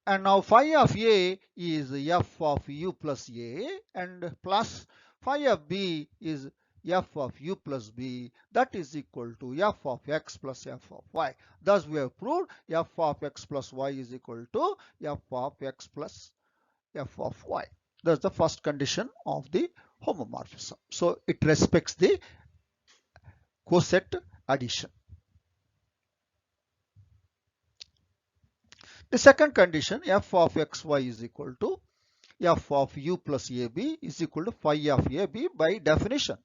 And now phi of a is f of u plus a, and plus phi of b is f of u plus b, that is equal to f of x plus f of y. Thus we have proved f of x plus y is equal to f of x plus f of y. That's the first condition of the homomorphism. So it respects the coset addition. The second condition, f of xy is equal to f of u plus ab is equal to phi of ab by definition.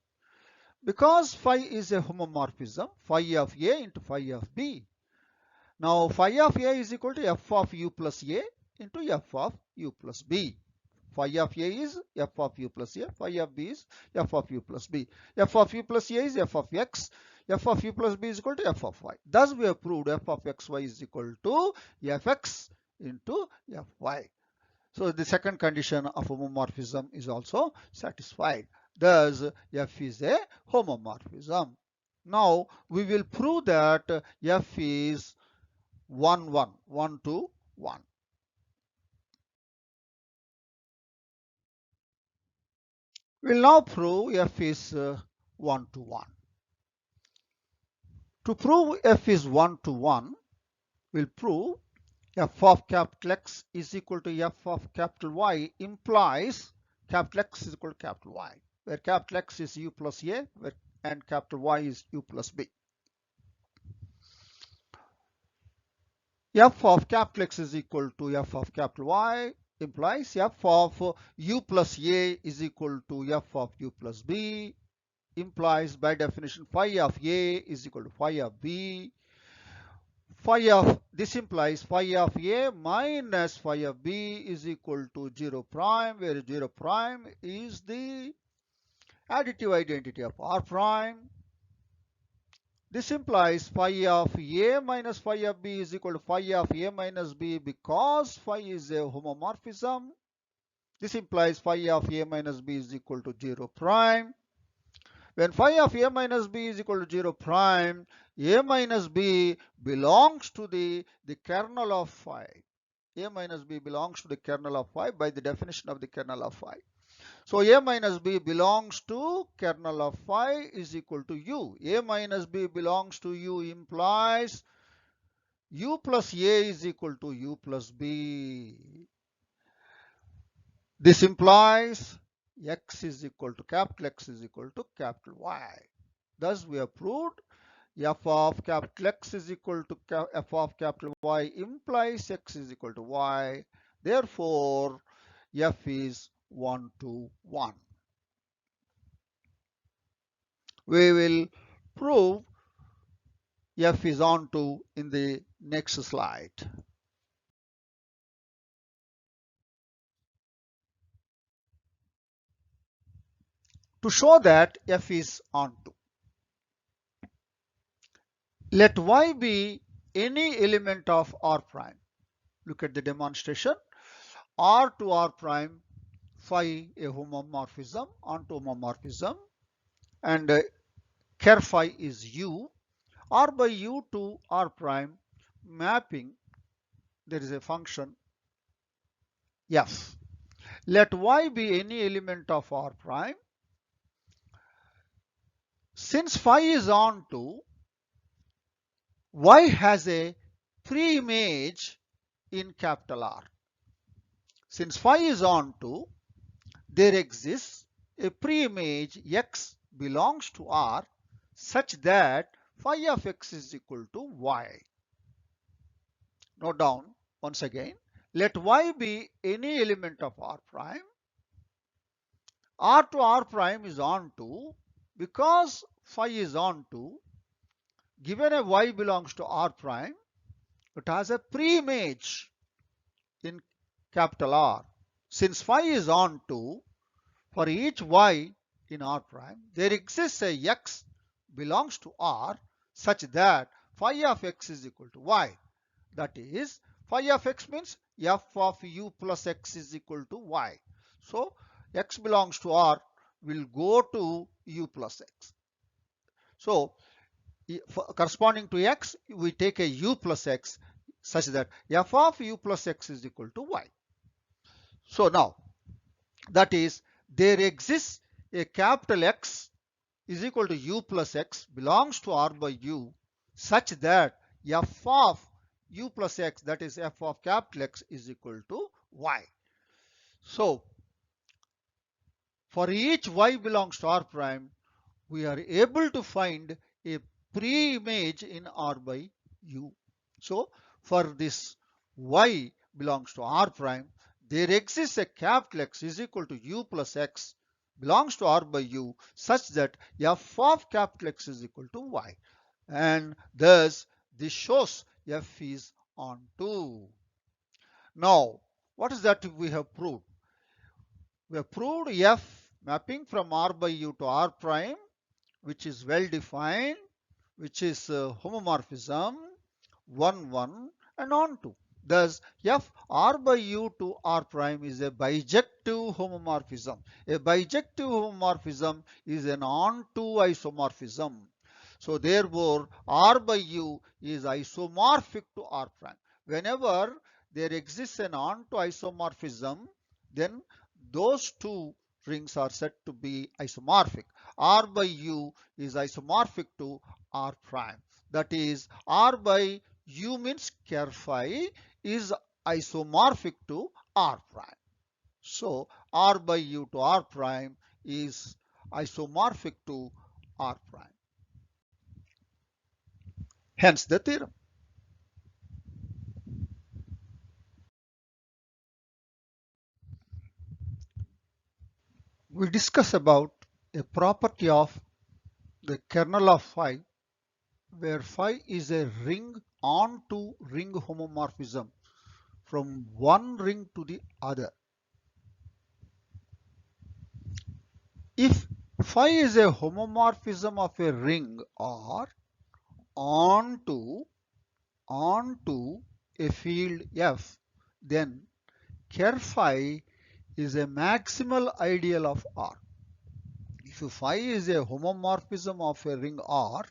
Because phi is a homomorphism, phi of a into phi of b. Now phi of a is equal to f of u plus a into f of u plus b. Phi of a is f of u plus a, phi of b is f of u plus b. F of u plus a is f of x, f of u plus b is equal to f of y. Thus we have proved f of xy is equal to fx into fy. So the second condition of homomorphism is also satisfied. Thus f is a homomorphism. Now we will prove that f is 1 to 1. We'll now prove f is 1 to 1. To prove f is 1 to 1, we'll prove f of capital X is equal to f of capital Y implies capital X is equal to capital Y, where capital X is u plus a and capital Y is u plus b. F of capital X is equal to f of capital Y implies f of u plus a is equal to f of u plus b, implies by definition phi of a is equal to phi of b. This implies phi of a minus phi of b is equal to 0 prime, where 0 prime is the additive identity of R prime. This implies phi of a minus phi of b is equal to phi of a minus b, because phi is a homomorphism. This implies phi of a minus b is equal to 0 prime. When phi of a minus b is equal to 0 prime, a minus b belongs to the kernel of phi. A minus b belongs to the kernel of phi by the definition of the kernel of phi. So a minus b belongs to kernel of phi is equal to u. A minus b belongs to u implies u plus a is equal to u plus b. This implies x is equal to capital X is equal to capital Y. Thus we have proved f of capital X is equal to f of capital Y implies x is equal to y. Therefore, f is 1 to 1. We will prove f is onto in the next slide. To show that f is onto, let y be any element of R prime. Look at the demonstration. R to R prime, phi a homomorphism, onto homomorphism, and ker phi is u. R by u to R prime mapping, there is a function f. Let y be any element of R prime. Since phi is onto, y has a pre-image in capital R. Since phi is onto, there exists a pre-image x belongs to R such that phi of x is equal to y. Note down once again, let y be any element of R prime. R to R prime is onto, because phi is onto, given a y belongs to R prime, it has a pre-image in capital R. Since phi is onto, for each y in R prime, there exists a x belongs to R such that phi of x is equal to y. That is, phi of x means f of u plus x is equal to y. So, x belongs to R will go to u plus x. So, corresponding to x, we take a u plus x such that f of u plus x is equal to y. So, now, that is, there exists a capital X is equal to u plus x belongs to R by u such that f of u plus x, that is f of capital X, is equal to y. So, for each y belongs to R prime, we are able to find a pre-image in R by u. So, for this y belongs to R prime, there exists a capital X is equal to u plus x belongs to R by u such that f of capital X is equal to y. And thus, this shows f is onto. Now, what is that we have proved? We have proved f mapping from R by u to R prime, which is well defined, which is homomorphism 1, 1 and onto. Thus, f R by u to R prime is a bijective homomorphism. A bijective homomorphism is an onto isomorphism. So, therefore, R by u is isomorphic to R prime. Whenever there exists an onto isomorphism, then those two rings are said to be isomorphic. R by u is isomorphic to R prime. That is, R by u means ker phi is isomorphic to R prime. So, R by u to R prime is isomorphic to R prime. Hence the theorem. We discuss about a property of the kernel of phi, where phi is a ring onto ring homomorphism from one ring to the other. If phi is a homomorphism of a ring R onto a field F, then ker phi is a maximal ideal of R. If phi is a homomorphism of a ring R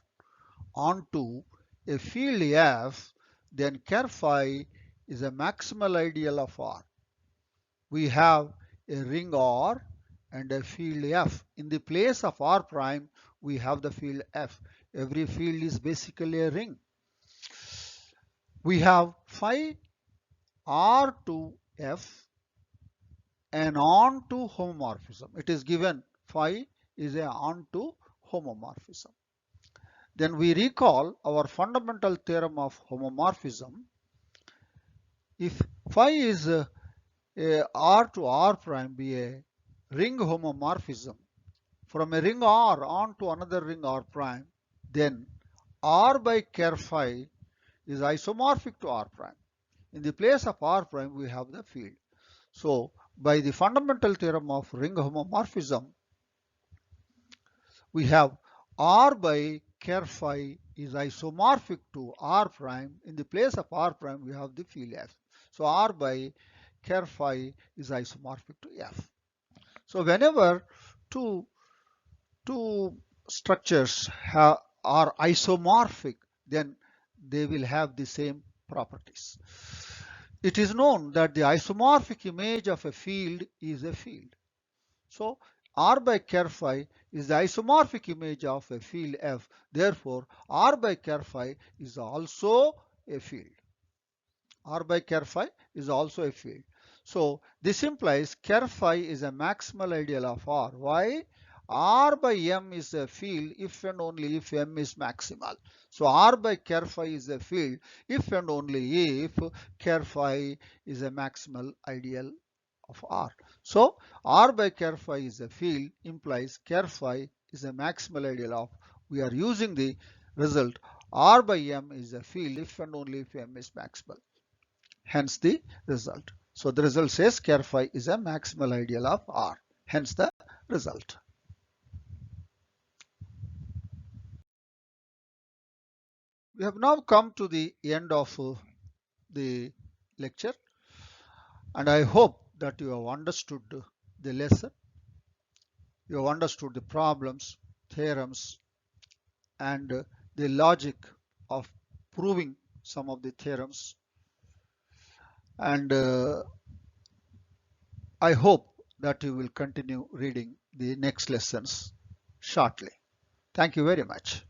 onto a field F, then ker phi is a maximal ideal of R. We have a ring R and a field F. In the place of R prime, we have the field F. Every field is basically a ring. We have phi R to F and onto homomorphism. It is given phi is a onto homomorphism. Then we recall our fundamental theorem of homomorphism. If phi is a R to R prime be a ring homomorphism from a ring R onto another ring R prime, then R by ker phi is isomorphic to R prime. In the place of R prime, we have the field. So, by the fundamental theorem of ring homomorphism, we have R by ker phi is isomorphic to R prime. In the place of R prime, we have the field F. So, R by ker phi is isomorphic to F. So, whenever two structures are isomorphic, then they will have the same properties. It is known that the isomorphic image of a field is a field. So, R by ker phi is the isomorphic image of a field F. Therefore, R by ker phi is also a field. R by ker phi is also a field. So, this implies ker phi is a maximal ideal of R. Why? R by M is a field if and only if M is maximal. So R by ker phi is a field if and only if ker phi is a maximal ideal of R. So R by ker phi is a field implies ker phi is a maximal ideal of. We are using the result R by M is a field if and only if M is maximal. Hence the result. So the result says ker phi is a maximal ideal of R. Hence the result. We have now come to the end of the lecture, and I hope that you have understood the lesson. You have understood the problems, theorems, and the logic of proving some of the theorems. And I hope that you will continue reading the next lessons shortly. Thank you very much.